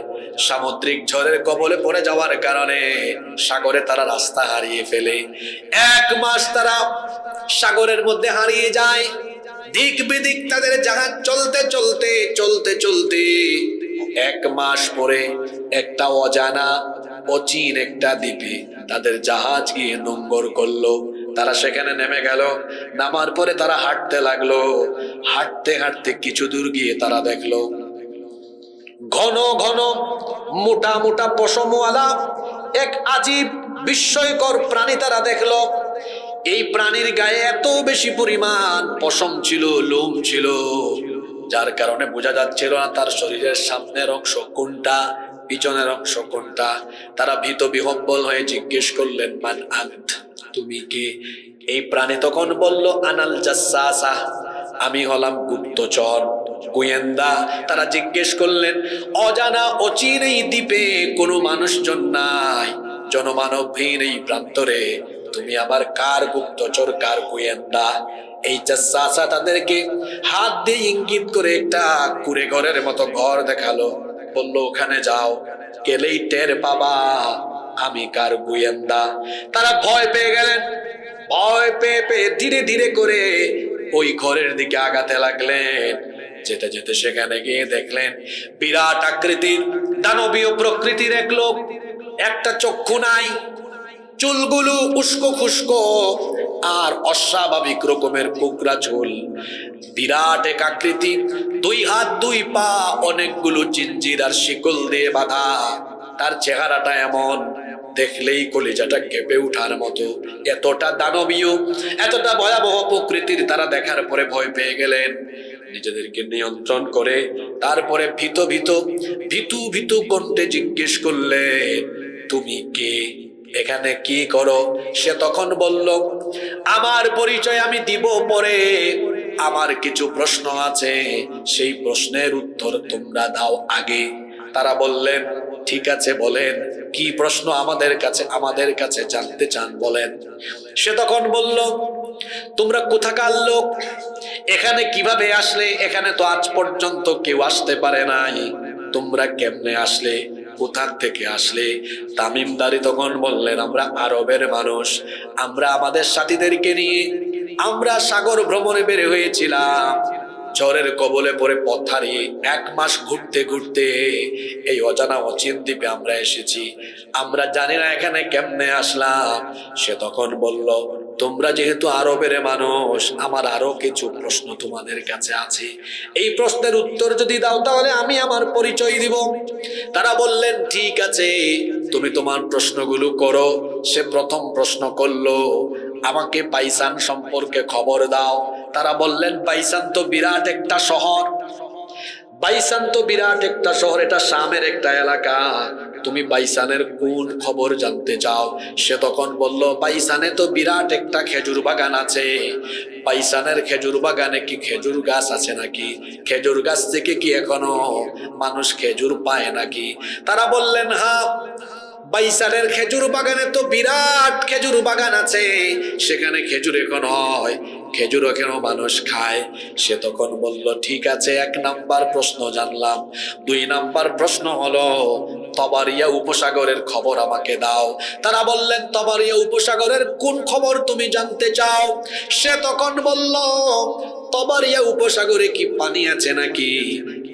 সামুদ্রিক ঝড়ের কবলে পড়ে যাওয়ার কারণে সাগরে তারা রাস্তা হারিয়ে ফেলে। 1 মাস তারা সাগরের মধ্যে হারিয়ে যায়। দিক বিদিক তাদের জাহাজ চলতে চলতে চলতে চলতে 1 মাস পরে একটা অজানা অচিন একটা দ্বীপে তাদের জাহাজ গিয়ে নোঙ্গর করলো। তারা সেখানে নেমে গেল। নামার পরে তারা হাঁটতে লাগলো। হাঁটতে হাঁটতে কিছু দূর গিয়ে তারা দেখলো ঘন ঘন মোটা মোটা পশমওয়ালা এক আজীব বিস্ময়কর প্রাণী তারা দেখলো। এই প্রাণীর গায়ে এত বেশি পরিমাণ পশম ছিল, লোম ছিল, যার কারণে বোঝা যাচ্ছিল না তার শরীরের সামনের অংশ কোনটা, পিছনের অংশ কোনটা। তারা ভীত বিহ্বল হয়ে জিজ্ঞেস করলেন, মান আন্ত, তুমি কে? এই প্রাণী তখন বলল, আনাল জাসসাসা, আমি হলাম গুপ্তচর, গোয়েন্দা। তারা জিজ্ঞেস করলেন, অজানা অচিন এই দ্বীপে কোনো মানুষজন নাই, জনমানবহীন এই প্রান্তরে তুমি আবার কার গুপ্তচর, কার গোয়েন্দা? এই জাসসাসা তাদেরকে হাত দিয়ে ইঙ্গিত করে একটা কুঁড়ে ঘরের মতো ঘর দেখালো। বলল, ওখানে যাও, গেলেই টের পাবা আমি কার গোয়েন্দা। তারা ভয় পেয়ে গেলেন। ভয় পেয়ে পেয়ে ধীরে ধীরে করে ওই ঘরের দিকে আগাতে লাগলেন। যেতে যেতে সেখানে গিয়ে দেখলেন বিরাট আকৃতির দানবীয় প্রকৃতির এক লোক। একটা চক্ষু নাই, চুলগুলো উস্কো খুস্কো আর অস্বাভাবিক রকমের কুকরা চুল। বিরাট এক আকৃতি, 2 হাত 2 পা, অনেকগুলো জিঞ্জির আর শিকল দিয়ে বাঁধা। তার চেহারাটা এমন, দেখলেই কলিজাটা কেঁপে ওঠার মতো। এতটা দানবীয়, এতটা ভয়াবহ প্রকৃতির তারা দেখার পরে ভয় পেয়ে গেলেন। নিজেদেরকে নিয়ন্ত্রণ করে তারপরে ভীত ভীত ভীতু ভীতু কণ্ঠে জিজ্ঞেস করলেন, তুমি কে, এখানে কি করো? সে তখন বলল, আমার পরিচয় আমি দিব পরে, আমার কিছু প্রশ্ন আছে, সেই প্রশ্নের উত্তর তোমরা দাও আগে। তারা বললেন, ঠিক আছে বলেন, কি প্রশ্ন আমাদের কাছে জানতে চান বলেন। সে তখন বলল, তোমরা কোথাকার লোক, এখানে কিভাবে আসলে? এখানে তো আজ পর্যন্ত কেউ আসতে পারে নাই, তোমরা কেমনে আসলে, কোথা থেকে আসলে? তামিমদারি তখন বললেন, আমরা আরবের মানুষ, আমরা আমাদের সাথীদেরকে নিয়ে আমরা সাগর ভ্রমণে বের হয়েছিলাম। ঝড়ের কবলে পড়ে পথ হারিয়ে 1 মাস ঘুরতে ঘুরতে এই অজানা অচিন দ্বীপে আমরা এসেছি, আমরা জানি না এখানে কেমনে আসলাম। সে তখন বলল, তোমরা যেহেতু আরবের মানুষ, আমার আরো কিছু প্রশ্ন তোমাদের কাছে আছে, এই প্রশ্নের উত্তর যদি দাও তাহলে আমি আমার পরিচয় দিব। তারা বললেন, ঠিক আছে, তুমি তোমার প্রশ্নগুলো করো। সে প্রথম প্রশ্ন করলো, আমাকে বাইসান সম্পর্কে খবর দাও। তারা বললেন, বাইসান তো বিরাট একটা শহর, বাইসান তো বিরাট একটা শহর, এটা শামের একটা এলাকা, তুমি বাইসানের কোন খবর জানতে চাও? সে তখন বলল, বাইসানে তো বিরাট একটা খেজুর বাগান আছে, বাইসানের খেজুর বাগানে কি খেজুর গাছ আছে নাকি? খেজুর গাছ থেকে কি এখনো মানুষ খেজুর পায় নাকি? তারা বললেন, হ্যাঁ, বাইসানের খেজুর বাগানে তো বিরাট খেজুর বাগান আছে, সেখানে খেজুর এখন হয়, খেজুর কেন মানুষ খায়? সে তখন বলল, ঠিক আছে, 1 নাম্বার প্রশ্ন জানলাম। 2 নাম্বার প্রশ্ন হলো, তবারিয়া উপসাগরের খবর আমাকে দাও। তারা বললেন, তবারিয়া উপসাগরের কোন খবর তুমি জানতে চাও? সে তখন বলল, তবারিয়া উপসাগরে কি পানি আছে নাকি?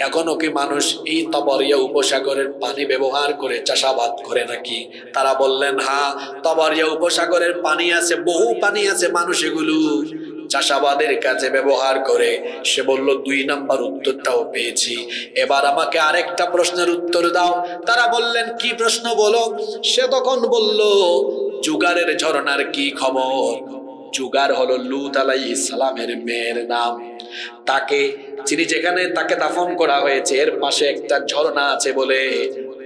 এখনো কি মানুষ এই তবারিয়া উপসাগরের পানি ব্যবহার করে চাষাবাদ করে নাকি? তারা বললেন, হ্যাঁ, তবারিয়া উপসাগরের পানি আছে, বহু পানি আছে, মানুষ এগুলো চাষাবাদের কাজে ব্যবহার করে। সে বলল, 2 নাম্বার উত্তরটাও পেয়েছি, এবার আমাকে আরেকটা প্রশ্নের উত্তর দাও। তারা বললেন, কি প্রশ্ন বলো? সে তখন বলল, জুগারের ঝরনার কি খবর? জুগার হলো লূত আলাইহিস সালামের মেয়ের নাম, তাকে যিনি যেখানে তাকে দাফন করা হয়েছে এর পাশে একটা ঝর্ণা আছে বলে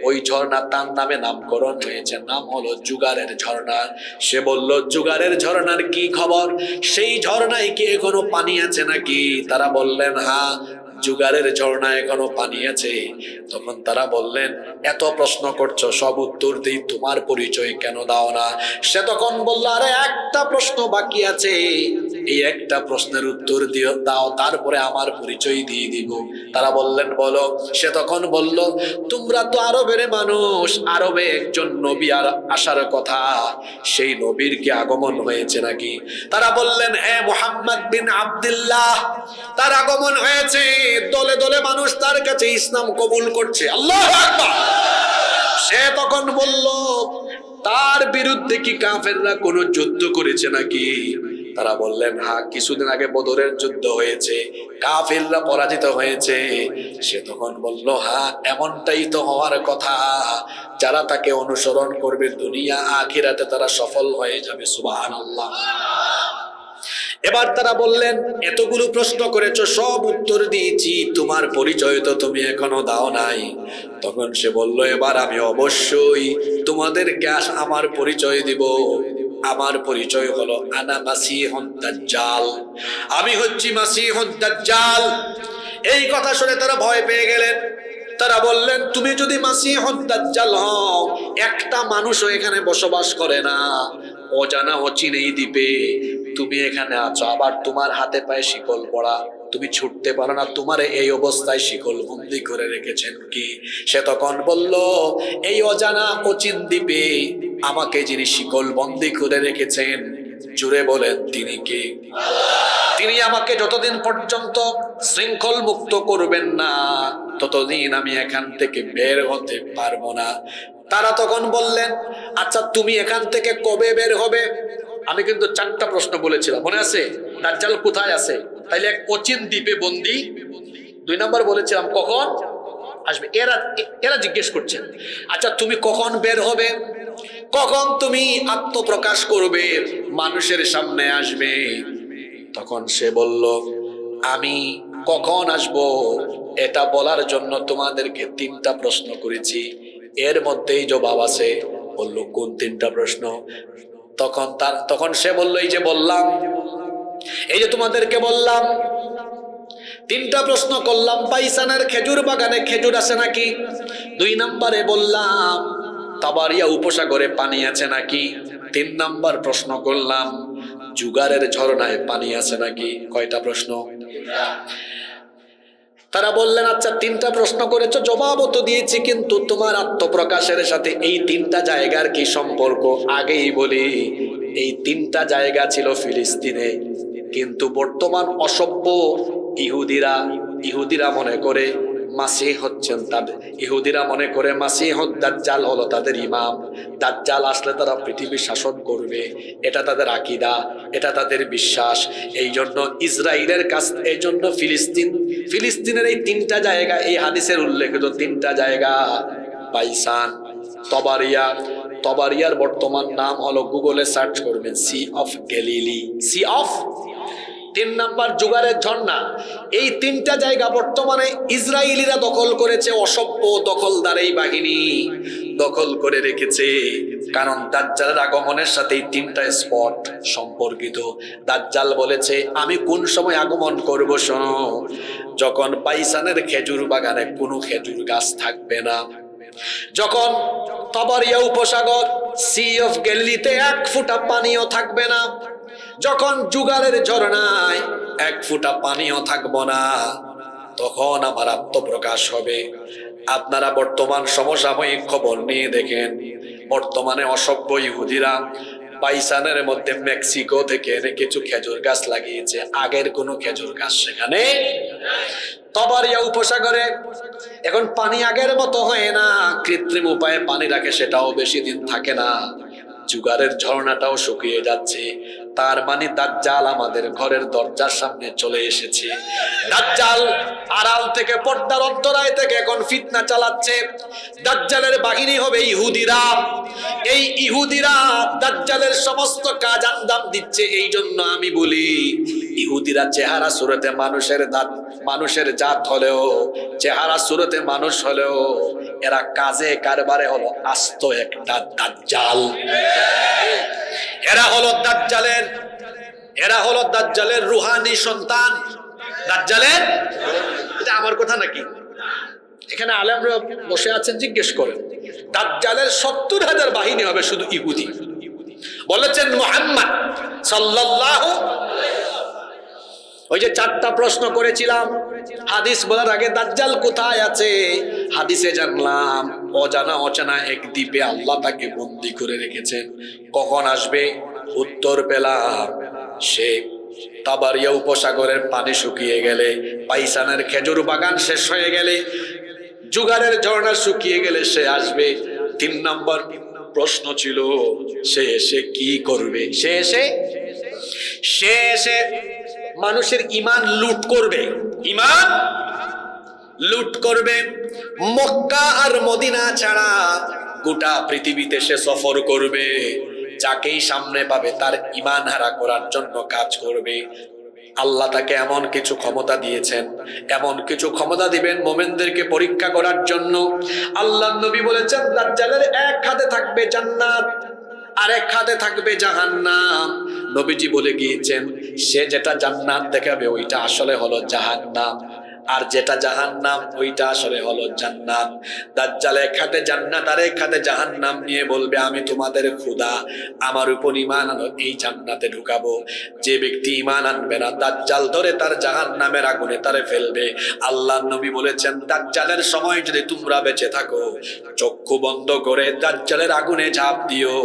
ওই ঝর্ণা তার নামে নামকরণ হয়েছে, নাম হলো জুগারের ঝর্ণা। সে বলল, জুগারের ঝর্ণার কি খবর? সেই ঝর্ণায় কি এখনো পানি আছে নাকি? তারা বললেন, হ্যাঁ, জুগারের ঝর্ণায় এখনো পানি আছে। তখন তারা বললেন, এত প্রশ্ন করছো, সব উত্তর দিই, তোমার পরিচয় কেন দাও না? সে তখন বলল, আরে একটা প্রশ্ন বাকি আছে, এই একটা প্রশ্নের উত্তর দাও, তারপরে আমার পরিচয় দিয়ে দিব। তারা বললেন, বলো। সে তখন বলল, তোমরা তো আরবের মানুষ, আরবে একজন নবী আর আসার কথা, সেই নবীর কি আগমন হয়েছে নাকি? তারা বললেন, হ্যাঁ, মুহাম্মদ বিন আব্দুল্লাহ, তার আগমন হয়েছে, দলে দলে মানুষ তার কাছে ইসলাম কবুল করছে। আল্লাহু আকবার। সে তখন বলল, তার বিরুদ্ধে কি কাফেররা কোনো যুদ্ধ করেছে নাকি? তারা বললেন, হ্যাঁ, কিছুদিন আগে বদরের যুদ্ধ হয়েছে, কাফেররা পরাজিত হয়েছে। সে তখন বলল, হ্যাঁ, এমনটাই তো হওয়ার কথা, যারা তাকে অনুসরণ করবে দুনিয়া আখিরাতে তারা সফল হয়ে যাবে। সুবহানাল্লাহ। এবার তারা বললেন, এতগুলো প্রশ্ন করেছো, সব উত্তর দিয়েছি, তোমার পরিচয় তো তুমি এখনো দাও নাই। তখন সে বলল, এবার আমি অবশ্যই তোমাদেরকে আমার পরিচয় দিব। আমার পরিচয় হলো, আনা মাসিহুদ দাজ্জাল, আমি হচ্ছি মাসিহুদ দাজ্জাল। এই কথা শুনে তারা ভয় পেয়ে গেলেন। তারা বললেন, তুমি যদি মাসিহুদ দাজ্জাল হও, একটা মানুষও এখানে বসবাস করে না, অজানা অচিন এই দ্বীপে তুমি এখানে আছো, আবার তোমার হাতে পায়ে শিকল পড়া, তুমি ছুটতে পারো না, তোমার এই অবস্থায় শিকল বন্দি করে রেখেছেন কি? সে তখন বলল, এই অজানা অচিন দ্বীপে আমাকে যিনি শিকল বন্দি করে রেখেছেন, জুড়ে বলেন, তিনি কে? তিনি আমাকে যতদিন পর্যন্ত শৃঙ্খল মুক্ত করবেন না, ততদিন আমি এখান থেকে বের হতে পারবো না। তারা তখন বললেন, আচ্ছা, তুমি এখান থেকে কবে বের হবে? আমি কিন্তু 4টা প্রশ্ন বলেছিলাম, মনে আছে? দাজ্জাল কোথায় আছে, তাইলে এক অচিন দ্বীপে বন্দী। 2 নাম্বার বলেছিলাম কখন আসবে। এরা জিজ্ঞেস করছেন, আচ্ছা, তুমি কখন বের হবে, কখন তুমি আত্মপ্রকাশ করবে, মানুষের সামনে আসবে? তখন সে বলল, আমি কখন আসব এটা বলার জন্য তোমাদেরকে 3টা প্রশ্ন করেছি, এর মধ্যেই জবাব আছে। বলল, কোন 3টা প্রশ্ন? তখন সে বলল, এই যে বললাম, এই যে তোমাদেরকে বললাম 3টা প্রশ্ন করলাম, বাইসানের খেজুর বাগানে খেজুর আছে নাকি? 2 নম্বরে বললাম, তাবারিয়া উপসাগরে পানি আছে নাকি? 3 নম্বর প্রশ্ন করলাম, জুগারের ঝর্ণায় পানি আছে নাকি? কয়টা প্রশ্ন? তারা বললেন, আচ্ছা, 3টা প্রশ্ন করেছো, জবাবও তো দিয়েছি, কিন্তু তোমার আত্মপ্রকাশের সাথে এই 3টা জায়গার কি সম্পর্ক? আগেই বলি, এই 3টা জায়গা ছিল ফিলিস্তিনে, কিন্তু বর্তমান অসভ্য ইহুদিরা মনে করে মাসিহ হচ্ছেন তাদের, ইহুদিরা মনে করে মাসিহ দাজ্জাল হলো তাদের ইমাম, দাজ্জাল আসলে তারা পৃথিবী শাসন করবে, এটা তাদের আকীদা, এটা তাদের বিশ্বাস। এই জন্য ইসরায়েলের কাছ, এই জন্য ফিলিস্তিনের এই তিনটা জায়গা, এই হাদিসের উল্লেখিত তিনটা জায়গা, বাইসান, তবারিয়ার বর্তমান নাম হলো, গুগলে সার্চ করবেন, sea of Galilee, sea of, 3 number জুগারের ঝর্ণা। এই তিনটা জায়গা বর্তমানে ইসরায়েলিরা দখল করেছে, অসভ্য দখলদার এই বাহিনী দখল করে রেখেছে। কারণ দাজ্জালের আগমনের সাথে এই তিনটা স্পট সম্পর্কিত। দাজ্জাল বলেছে আমি কোন সময় আগমন করব, শোনো, যখন বাইসানের খেজুর বাগানে কোনো খেজুর গাছ থাকবে না, যখন তবারিয়া উপসাগর, সি অফ গ্যালিলিতে 1 ফোঁটা পানিও থাকবে না, যখন জুগারের ঝর্ণায় 1 ফোঁটা পানিও থাকবো না, তখন আমার আত্মপ্রকাশ হবে। আপনারা বর্তমান সমসাময়িক খবর নিয়ে দেখেন, বর্তমানে অসভ্য ইহুদিরা বাইসানের মধ্যে মেক্সিকো থেকে এনে কিছু খেজুর গাছ লাগিয়েছে, আগের কোনো খেজুর গাছ সেখানে। তবারিয়া উপসাগরে এখন পানি আগের মতো হয় না, কৃত্রিম উপায়ে পানি রাখে, সেটাও বেশি দিন থাকে না, জুগারের ঝর্ণাটাও শুকিয়ে যাচ্ছে। তার মানে দাজ্জাল আমাদের ঘরের দরজার সামনে চলে এসেছে। দাজ্জাল আড়াল থেকে, পর্দার অন্তরায় থেকে এখন ফিতনা চালাচ্ছে। দাজ্জালের বাহিনী হবে ইহুদিরা। এই ইহুদিরা দাজ্জালের সমস্ত কাজ আঞ্জাম দিচ্ছে। এই জন্য আমি বলি, ইহুদিরা চেহারা সুরতে মানুষের জাত হলেও, চেহারা সুরতে মানুষ হলেও, এরা কাজে কারবারে হলো আস্ত একটা দাজ্জাল। এরা হলো দাজ্জালের রুহানি সন্তান। দাজ্জালের, এটা আমার কথা নাকি? এখানে আলেমরা বসে আছেন, জিজ্ঞেস করেন। দাজ্জালের 70,000 বাহিনী হবে শুধু ইহুদি। বলেছেন মুহাম্মদ সাল্লাল্লাহু, ওই যে 4টা প্রশ্ন করেছিলাম হাদিস বলার আগে, দাজ্জাল কোথায় আছে? হাদিসে জানলাম অজানা অচেনা এক দ্বীপে আল্লাহ তাকে বন্দী করে রেখেছেন। কখন আসবে? উত্তর পেলাম, সে তাবারিয়া উপসাগরের পানি শুকিয়ে গেলে, পাইসানের খেজুর বাগান শেষ হয়ে গেলে, জুগারের ঝর্ণা শুকিয়ে গেলে সে আসবে। 3 নম্বর প্রশ্ন ছিল, সে এসে কি করবে? সে এসে মানুষের ঈমান লুট করবে, ঈমান লুট করবে। মক্কা আর মদিনা ছাড়া গোটা পৃথিবীতে সে সফর করবে, যাকেই সামনে পাবে তার ঈমান হারা করার জন্য কাজ করবে। আল্লাহ তাকে এমন কিছু ক্ষমতা দিয়েছেন, এমন কিছু ক্ষমতা দিবেন মোমেনদেরকে পরীক্ষা করার জন্য। আল্লাহর নবী বলেছেন, দাজ্জালের 1 হাতে থাকবে জান্নাত, আরেক হাতে থাকবে জাহান্নাম। নবীজি বলে গিয়েছেন, সে যেটা জান্নাত দেখাবে ওইটা আসলে হলো জাহান্নাম, আর যেটা জাহান্নাম ওইটা আসলে হলো জান্নাত। দাজ্জাল 1 হাতে জান্নাত আর 1 হাতে জাহান্নাম নিয়ে বলবে, আমি তোমাদের খোদা, আমার উপর ঈমান আনো, এই জান্নাতে ঢুকাবো। যে ব্যক্তি ঈমান আনবে না, দাজ্জাল ধরে তার জাহান্নামের আগুনে তারে ফেলবে। আল্লাহর নবী বলেছেন, দাজ্জালের সময় যদি তোমরা বেঁচে থাকো, চক্ষু বন্ধ করে দাজ্জালের আগুনে ঝাঁপ দিও।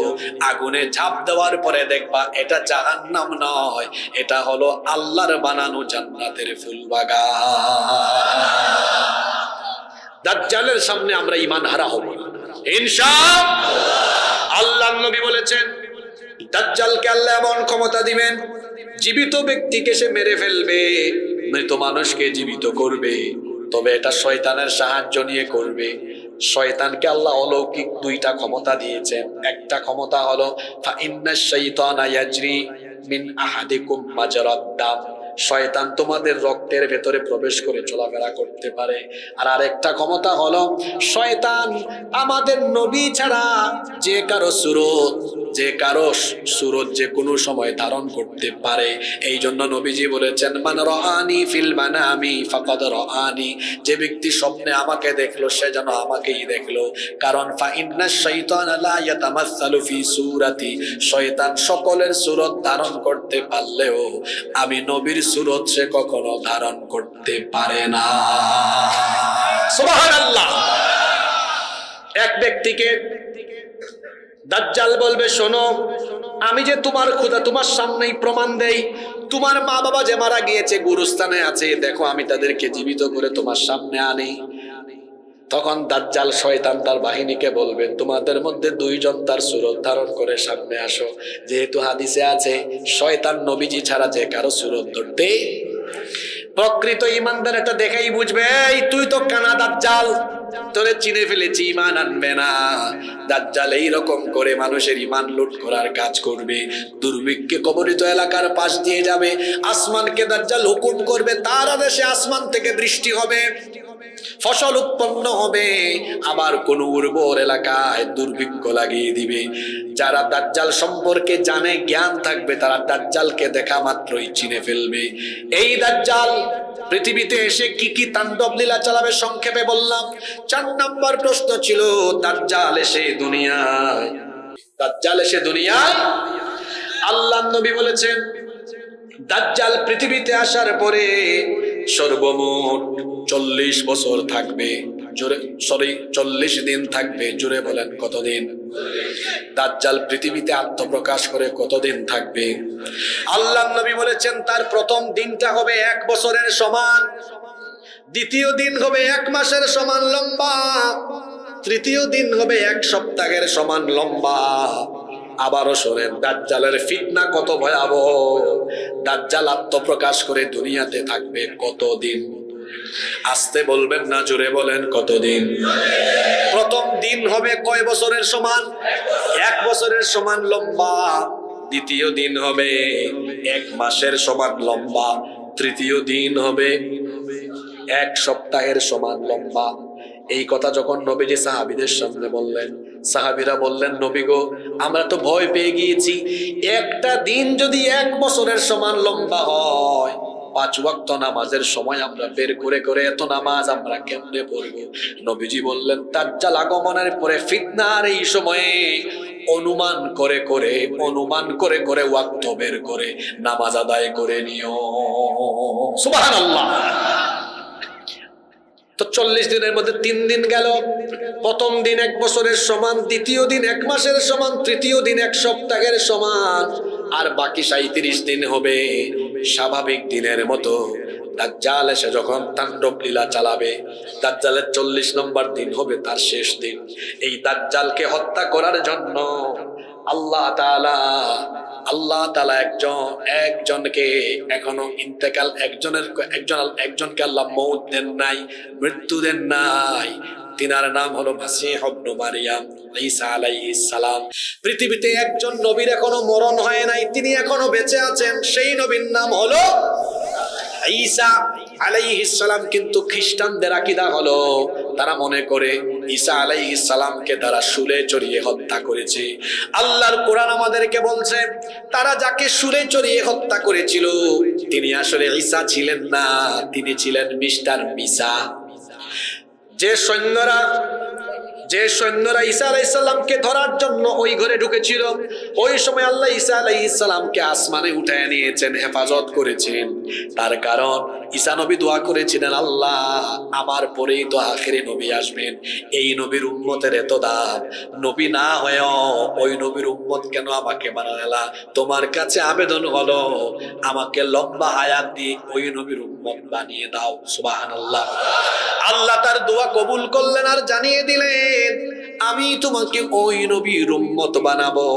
আগুনে ঝাঁপ দেওয়ার পরে দেখবা এটা জাহান্নাম নয়, এটা হলো আল্লাহর বানানো জান্নাতের ফুল বাগান। দাজ্জালের সামনে আমরা ঈমান হারা হব ইনশাআল্লাহ। আল্লাহর নবী বলেছেন, দাজ্জালকে আল্লাহ এমন ক্ষমতা দিবেন, জীবিত ব্যক্তিকে সে মেরে ফেলবে, মৃত মানুষকে জীবিত করবে। তবে এটা শয়তানের সাহায্য নিয়ে করবে। শয়তানকে আল্লাহ অলৌকিক 2টা ক্ষমতা দিয়েছেন। একটা ক্ষমতা হলো ফা ইন্নাশ শাইতানা ইয়াজরি মিন আহাদিকুম মাজরাদ দাম, শয়তান তোমাদের রক্তের ভেতরে প্রবেশ করে চলাফেরা করতে পারে। আর আরেকটা ক্ষমতা হলো, শয়তান আমাদের নবী ছাড়া যে কারো সুরত যে কোনো সময় ধারণ করতে পারে। এই জন্য নবীজি বলেছেন, মান রাআনি ফিল মানামি ফাকাদ রাআনি, যে ব্যক্তি স্বপ্নে আমাকে দেখলো সে যেন আমাকেই দেখলো। কারণ ফা ইন্নাশ শাইতানা লা ইয়াতামাসসালু ফি সূরাতি, শয়তান সকলের সুরত ধারণ করতে পারলেও আমি নবীর সুরত সে কখনো ধারণ করতে পারে না। সুবহানাল্লাহ। এক ব্যক্তিকে দাজ্জাল বলবে, শোনো, আমি যে তোমার খোদা তোমার সামনেই প্রমাণ দেই, তোমার মা বাবা যে মারা গিয়েছে গুরুস্থানে আছে, দেখো আমি তাদেরকে জীবিত করে তোমার সামনে আনি। তখন দাজ্জাল শয়তান তার বাহিনীকে বলবে, তোমাদের মধ্যে দুইজন তার সুরত ধারণ করে সামনে আসো। যেহেতু হাদিসে আছে শয়তান নবীজি ছাড়া যে কারো সুরত ধরতে, প্রকৃত ইমানদার এটা দেখেই বুঝবে, এই তুই তো কানা দাজ্জাল, তোরে চিনে ফেলেছি, ইমান আনবে না। দাজ্জাল এইরকম করে মানুষের ইমান লুট করার কাজ করবে, দুর্ভিক্ষে কবলিত এলাকার পাশ দিয়ে যাবে, আসমানকে দাজ্জাল হুকুম করবে, তার আদেশে আসমান থেকে বৃষ্টি হবে, ফসল উৎপন্ন হবে, আবার কোন উর্বর এলাকায় দুর্ভিক্ষ লাগিয়ে দিবে। যারা দাজ্জাল সম্পর্কে জানে, জ্ঞান থাকবে, তারা দাজ্জালকে দেখা মাত্রই চিনে ফেলবে। এই দাজ্জাল পৃথিবীতে এসে কি কি তাণ্ডব লীলা চালাবে সংক্ষেপে বললাম। 4 নম্বর প্রশ্ন ছিল, দাজ্জাল এসে দুনিয়ায় আল্লাহর নবী বলেছেন, দাজ্জাল পৃথিবীতে আসার পরে সর্বমোট 40 বছর থাকবে। জোরে 40 দিন থাকবে। জোরে বলেন কতদিন? দাজ্জাল পৃথিবীতে আত্মপ্রকাশ করে কতদিন থাকবে? আল্লাহর নবী বলেছেন, তার প্রথম দিনটা হবে 1 বছরের সমান, দ্বিতীয় দিন হবে 1 মাসের সমান লম্বা, তৃতীয় দিন হবে 1 সপ্তাহের সমান লম্বা। আবারও শোনেন, দাজ্জালের ফিতনা কত ভয়াবহ। দাজ্জাল আত্মপ্রকাশ করে দুনিয়াতে থাকবে কতদিন? আসতে বলবেন না, জোরে বলেন কতদিন? প্রথম দিন হবে কয় বছরের সমান? 1 বছরের সমান লম্বা। দ্বিতীয় দিন হবে 1 মাসের সমান লম্বা। তৃতীয় দিন হবে 1 সপ্তাহের সমান লম্বা। এই কথা যখন নবীজি সাহাবীদের সামনে বললেন, সাহাবীরা বললেন, নবী গো, আমরা তো ভয় পেয়ে গিয়েছি, একটা দিন যদি 1 বছরের সমান লম্বা হয়, 5 ওয়াক্ত নামাজের সময় আমরা বের করে করে এত নামাজ আমরা কেমনে পড়বো? নবীজি বললেন, দাজ্জাল আগমনের পরে ফিতনার এই সময়ে অনুমান করে করে ওয়াক্ত বের করে নামাজ আদায় করে নিও। সুবহানাল্লাহ। তো 40 দিনের মধ্যে 3 দিন গেল। প্রথম দিন 1 বছরের সমান, দ্বিতীয় দিন 1 মাসের সমান, তৃতীয় দিন 1 সপ্তাহের সমান, আর বাকি 37 দিন হবে স্বাভাবিক দিনের মতো। দাজ্জাল এসে যখন তাণ্ডব লীলা চালাবে, দাজ্জালের 40 নম্বর দিন হবে তার শেষ দিন। এই দাজ্জালকে হত্যা করার জন্য আল্লাহ তাআলা একজনকে এখনো ইন্তেকাল, একজনকে আল্লাহ মউত দেন নাই, মৃত্যু দেন নাই। তিনার নাম হলো মাসীহ ইবনে মারইয়াম, ঈসা আলাইহিস সালাম। পৃথিবীতে একজন নবীর এখনো মরণ হয় নাই, তিনি এখনো বেঁচে আছেন, সেই নবীর নাম হলো ঈসা আলাইহিস সালাম। কিন্তু খ্রিস্টানদের আকীদা হলো, তারা মনে করে ঈসা আলাইহিস সালামকে তারা শুলে চড়িয়ে হত্যা করেছে। আল্লাহর কোরআন আমাদেরকে বলছে, তারা যাকে শুলে চড়িয়ে হত্যা করেছিল তিনি আসলে ঈসা ছিলেন না, তিনি ছিলেন মিস্টার মিসা। যে সৈন্যরা ঈসা আলাইহিস সালামকে ধরার জন্য ওই ঘরে ঢুকেছিল, ওই সময় আল্লাহ ঈসা আলাইহিস সালামকে আসমানে উঠায় নিয়েছেন, হেফাজত করেছেন। তার কারণ ঈসা নবী দোয়া করেছিলেন, আল্লাহ আমার পরেই তো আখেরি নবী আসবেন, এই নবীর উম্মতের এত দাম, নবী না হয়েও ওই নবীর উম্মত কেন আমাকে বানালা? তোমার কাছে আবেদন হলো, আমাকে লম্বা হায়াত দিয়ে ওই নবীর উম্মত বানিয়ে দাও। সুবহানাল্লাহ। আল্লাহ তার দোয়া কবুল করলেন আর জানিয়ে দিলেন, আমি তোমাকে ওই নবীর উম্মত বানাবো,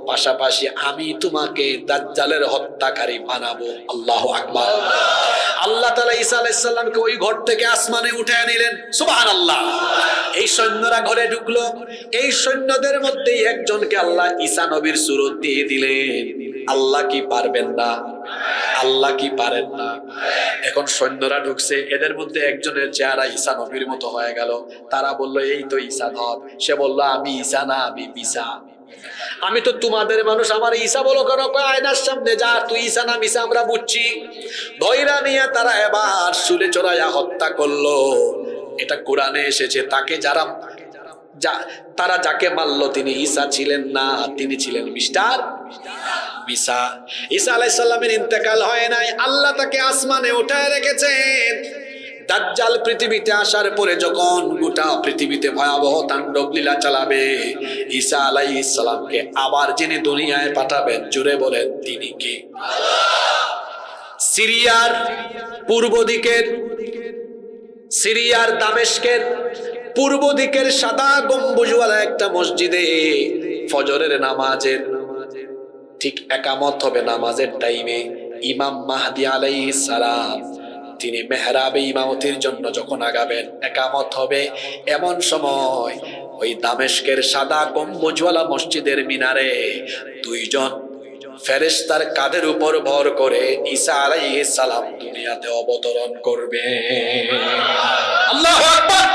পাশাপাশি আমি তোমাকে দাজ্জালের হত্যাকারী বানাবো। আল্লাহু আকবার। আল্লাহ তাআলা ঈসা আলাইহিস সালামকে ওই ঘর থেকে আসমানে উঠায় নিলেন। সুবহানাল্লাহ। এই সৈন্যরা ঘরে ঢুকলো, এই সৈন্যদের মধ্যে একজনকে আল্লাহ ঈসা নবীর সুরত দিয়ে দিলেন। আল্লাহ কি পারবেন না? আল্লাহ কি পারেন না? এখন সৈন্যরা ঢুকছে, এদের মধ্যে একজনের চেহারা ঈসা নবীর মতো হয়ে গেল। তারা বলল, এই তো ঈসা ধর। সে বলল, আমি ঈসা না, আমি মিসা। আমি তো তোমাদের মানুষ, আমার ঈসা বলো কেন? আয়নার সামনে যা, তুই ঈসা না মিসা আমরা বুঝছি। ধৈরা নিয়ে তারা এবার শুলে চড়াইয়া হত্যা করলো। এটা কোরআনে এসেছে, তারা যাকে মারলো তিনি ঈসা ছিলেন না, তিনি ছিলেন মিস্টার মিসা। ঈসা আলাইহিস সালামের ইন্তেকাল হয় নাই, আল্লাহ তাকে আসমানে উঠায় রেখেছেন। দাজ্জাল পৃথিবীতে আসার পরে যখন গোটা পৃথিবীতে ভয়াবহ তাণ্ডব লীলা চালাবে, ঈসা আলাইহিস সালামকে আবার যিনি দুনিয়ায় পাঠাবেন, জুড়ে বলেন তিনি কে? সিরিয়ার পূর্ব দিকের, সিরিয়ার দামেস্কের পূর্ব দিকের সাদা গম্বুজওয়ালা একটা মসজিদে ফজরের নামাজের ঠিক একামত হবে, নামাজের টাইমে ইমাম মাহদী আলাইহিস সালাম তিনি মেহরাবে ইমামতির জন্য যখন আগাবেন, একামত হবে, এমন সময় ওই দামেস্কের সাদা গম্বুজওয়ালা মসজিদের মিনারে দুইজন ফেরেশতার কাঁধের উপর ভর করে ঈসা আলাইহিস সালাম দুনিয়াতে অবতরণ করবে। আল্লাহু আকবার।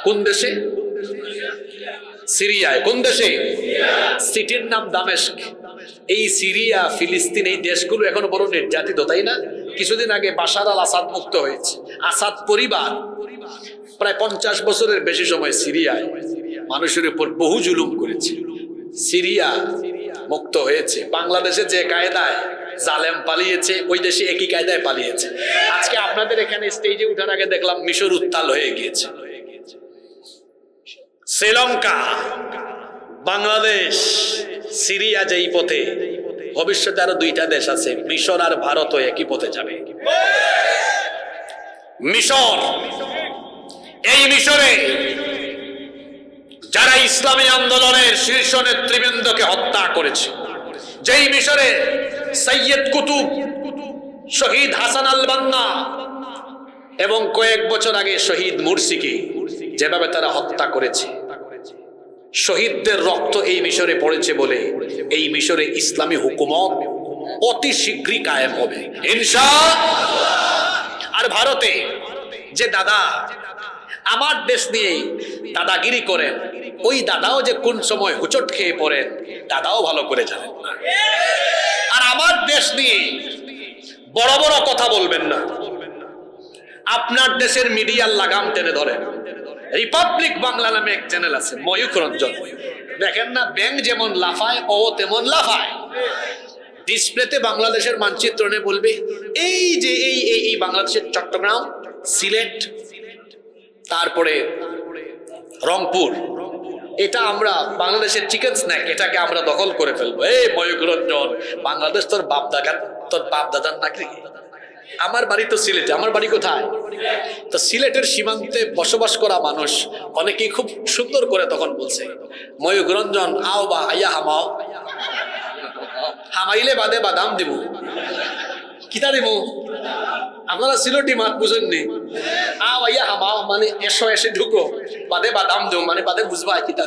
কোন দেশে? সিরিয়ায়। কোন দেশে? সিটির নাম দামেস্ক। এই সিরিয়া, ফিলিস্তিন, এই দেশগুলো এখনো বড় নির্যাতিত, তাই না? কিছুদিন আগে বাশার আল আসাদ মুক্ত হয়েছে। আসাদ পরিবার প্রায় 50 বছরের বেশি সময় সিরিয়ায় মানুষের উপর বহু জুলুম করেছে। সিরিয়া মুক্ত হয়েছে। বাংলাদেশে যে কায়দায় জালেম পালিয়েছে, ওই দেশে একই কায়দায় পালিয়েছে। আজকে আপনাদের এখানে স্টেজে উঠার আগে দেখলাম মিশর উত্তাল হয়ে গিয়েছে। শ্রীলঙ্কা, বাংলাদেশ, সিরিয়া যেই পথে, ভবিষ্যতে আরো 2টা দেশ আছে, মিশর আর ভারত একই পথে যাবে। মিশর, এই মিশরে যারা ইসলামী আন্দোলনের শীর্ষ নেতৃবৃন্দকে হত্যা করেছে, যেই মিশরে সৈয়দ কুতুব, শহীদ হাসান আল বান্না এবং কয়েক বছর আগে শহীদ মুরসিকে যেভাবে তারা হত্যা করেছে, শহীদদের রক্ত এই মিশরে পড়েছে বলে এই মিশরে ইসলামী হুকুমত অতি শীঘ্রই কায়েম হবে ইনশাআল্লাহ। আর ভারতে যে দাদা আমার দেশ নিয়ে দাদাগিরি করেন, ওই দাদাও যে কোন সময় হুচট খেয়ে পড়েন দাদাও ভালো করে জানেন না। আর আমার দেশ নিয়ে বড় বড় কথা বলবেন না। আপনার দেশের মিডিয়ার লাগাম টেনে ধরেন। রিপাবলিক বাংলা নামে এক চ্যানেল আছে, ময়ূখ রঞ্জন, দেখেন না? ব্যাঙ যেমন লাফায় ও তেমন লাফায়। ডিসপ্লেতে বাংলাদেশের মানচিত্র নিয়ে বলবে এই যে এই বাংলাদেশের চট্টগ্রাম, সিলেট, তারপরে রংপুর, এটা আমরা বাংলাদেশের চিকেন স্ন্যাক, এটাকে আমরা দখল করে ফেলবো। এই ময়ূখ রঞ্জন, বাংলাদেশ তোর বাপ দাদার নাকি? আমার বাড়ি তো সিলেটে। আমার বাড়ি কোথায়? তো সিলেটের সীমান্তে বসবাস করা মানুষ অনেকেই খুব সুন্দর করে তখন বলছে, ময়ূখ রঞ্জন আও বা আইয়া হামাও, হামাইলে বাদে বাদাম দিব। কিতা দিব? আপনারা সিলেটি মাত বুঝেননি। আও আইয়া হামাও মানে এসে ঢুকো, বাদে বাদাম দেব মানে বাদে বুঝবা কিতা।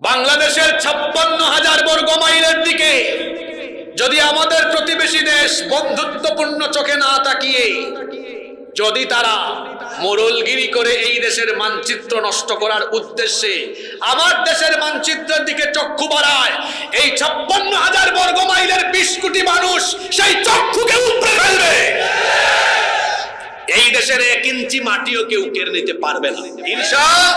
বাংলাদেশের 56,000 বর্গ মাইলের দিকে যদি আমাদের প্রতিবেশী দেশ বন্ধুত্বপূর্ণ চোখে না তাকিয়ে যদি তারা মোড়লগিরি করে এই দেশের মানচিত্র নষ্ট করার উদ্দেশ্যে আমার দেশের মানচিত্রের দিকে চক্ষু বাড়ায়, এই 56,000 বর্গ মাইলের 20 কোটি মানুষ সেই চক্ষুকে উপড়ে ফেলবে। এই দেশের 1 ইঞ্চি মাটিও কেউ কেড়ে নিতে পারবে না ইনশাআল্লাহ।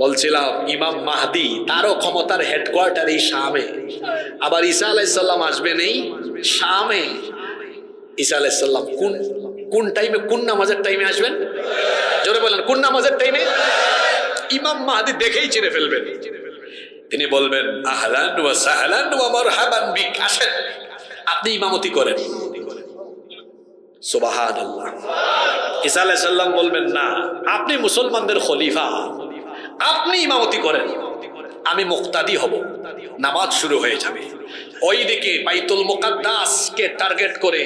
বলছিলাম ইমাম মাহদী, তারও ক্ষমতার হেডকোয়ার্টার এই শামে। আবার ঈসা আলাইহিস সালাম আসবেন এই শামে। ঈসা আলাইহিস সালাম কোন টাইমে, কোন নামাজের টাইমে আসবেন? জোরে বলেন, কোন নামাজের টাইমে? ইমাম মাহদী দেখেই চিনে ফেলবেন। তিনি বলবেন আহলান ওয়া সাহলান ওয়া মারহাবান বিক, আসেন আপনি ইমামতি করেন। সুবহানাল্লাহ। ঈসা আলাইহিস সালাম বলবেন না, আপনি মুসলমানদের খলিফা, আপনি ইমামতি করেন, আমি মুক্তাদি হব। নামাজ শুরু হয়ে যাবে। ওইদিকে বাইতুল মুকাদ্দাসকে টার্গেট করে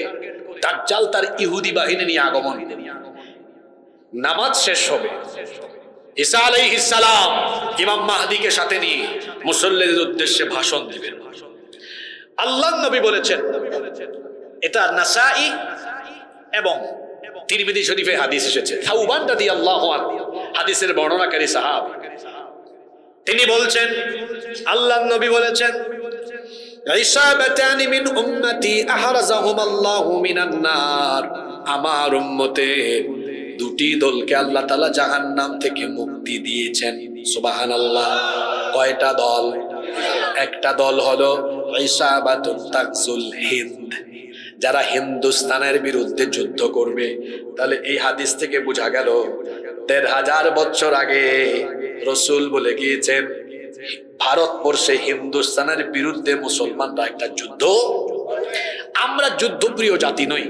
দাজ্জাল তার ইহুদি বাহিনী নিয়ে আগমন। নামাজ শেষ হবে, ঈসা আলাইহিস সালাম ইমাম মাহদীকে সাথে নিয়ে মুসল্লিদের উদ্দেশ্যে ভাষণ দিবেন। আল্লাহর নবী বলেছেন, এটা নাসাই এবং তিরমিজি শরীফে হাদিস এসেছে। সাউবান রাদিয়াল্লাহু আনহু হাদিসের বর্ণনাকারী সাহাবী, তিনি বলছেন আল্লাহর নবী বলেছেন, ইসাবাতানি মিন উম্মতি আহরাজাহুমাল্লাহু মিনান নার, আমার উম্মতে 2টি দলকে আল্লাহ তাআলা জাহান্নাম থেকে মুক্তি দিয়েছেন। সুবহানাল্লাহ। কয়টা দল? একটা দল হলো ইসাবাতুন তাকসুল হিন্দ, যারা হিন্দুস্তানের বিরুদ্ধে যুদ্ধ করবে। তাহলে এই হাদিস থেকে বোঝা গেল ১৫০০ বছর আগে রসুল বলে গিয়েছেন ভারতবর্ষে হিন্দুস্তানের বিরুদ্ধে মুসলমানরা একটা যুদ্ধ। আমরা যুদ্ধপ্রিয় জাতি নই,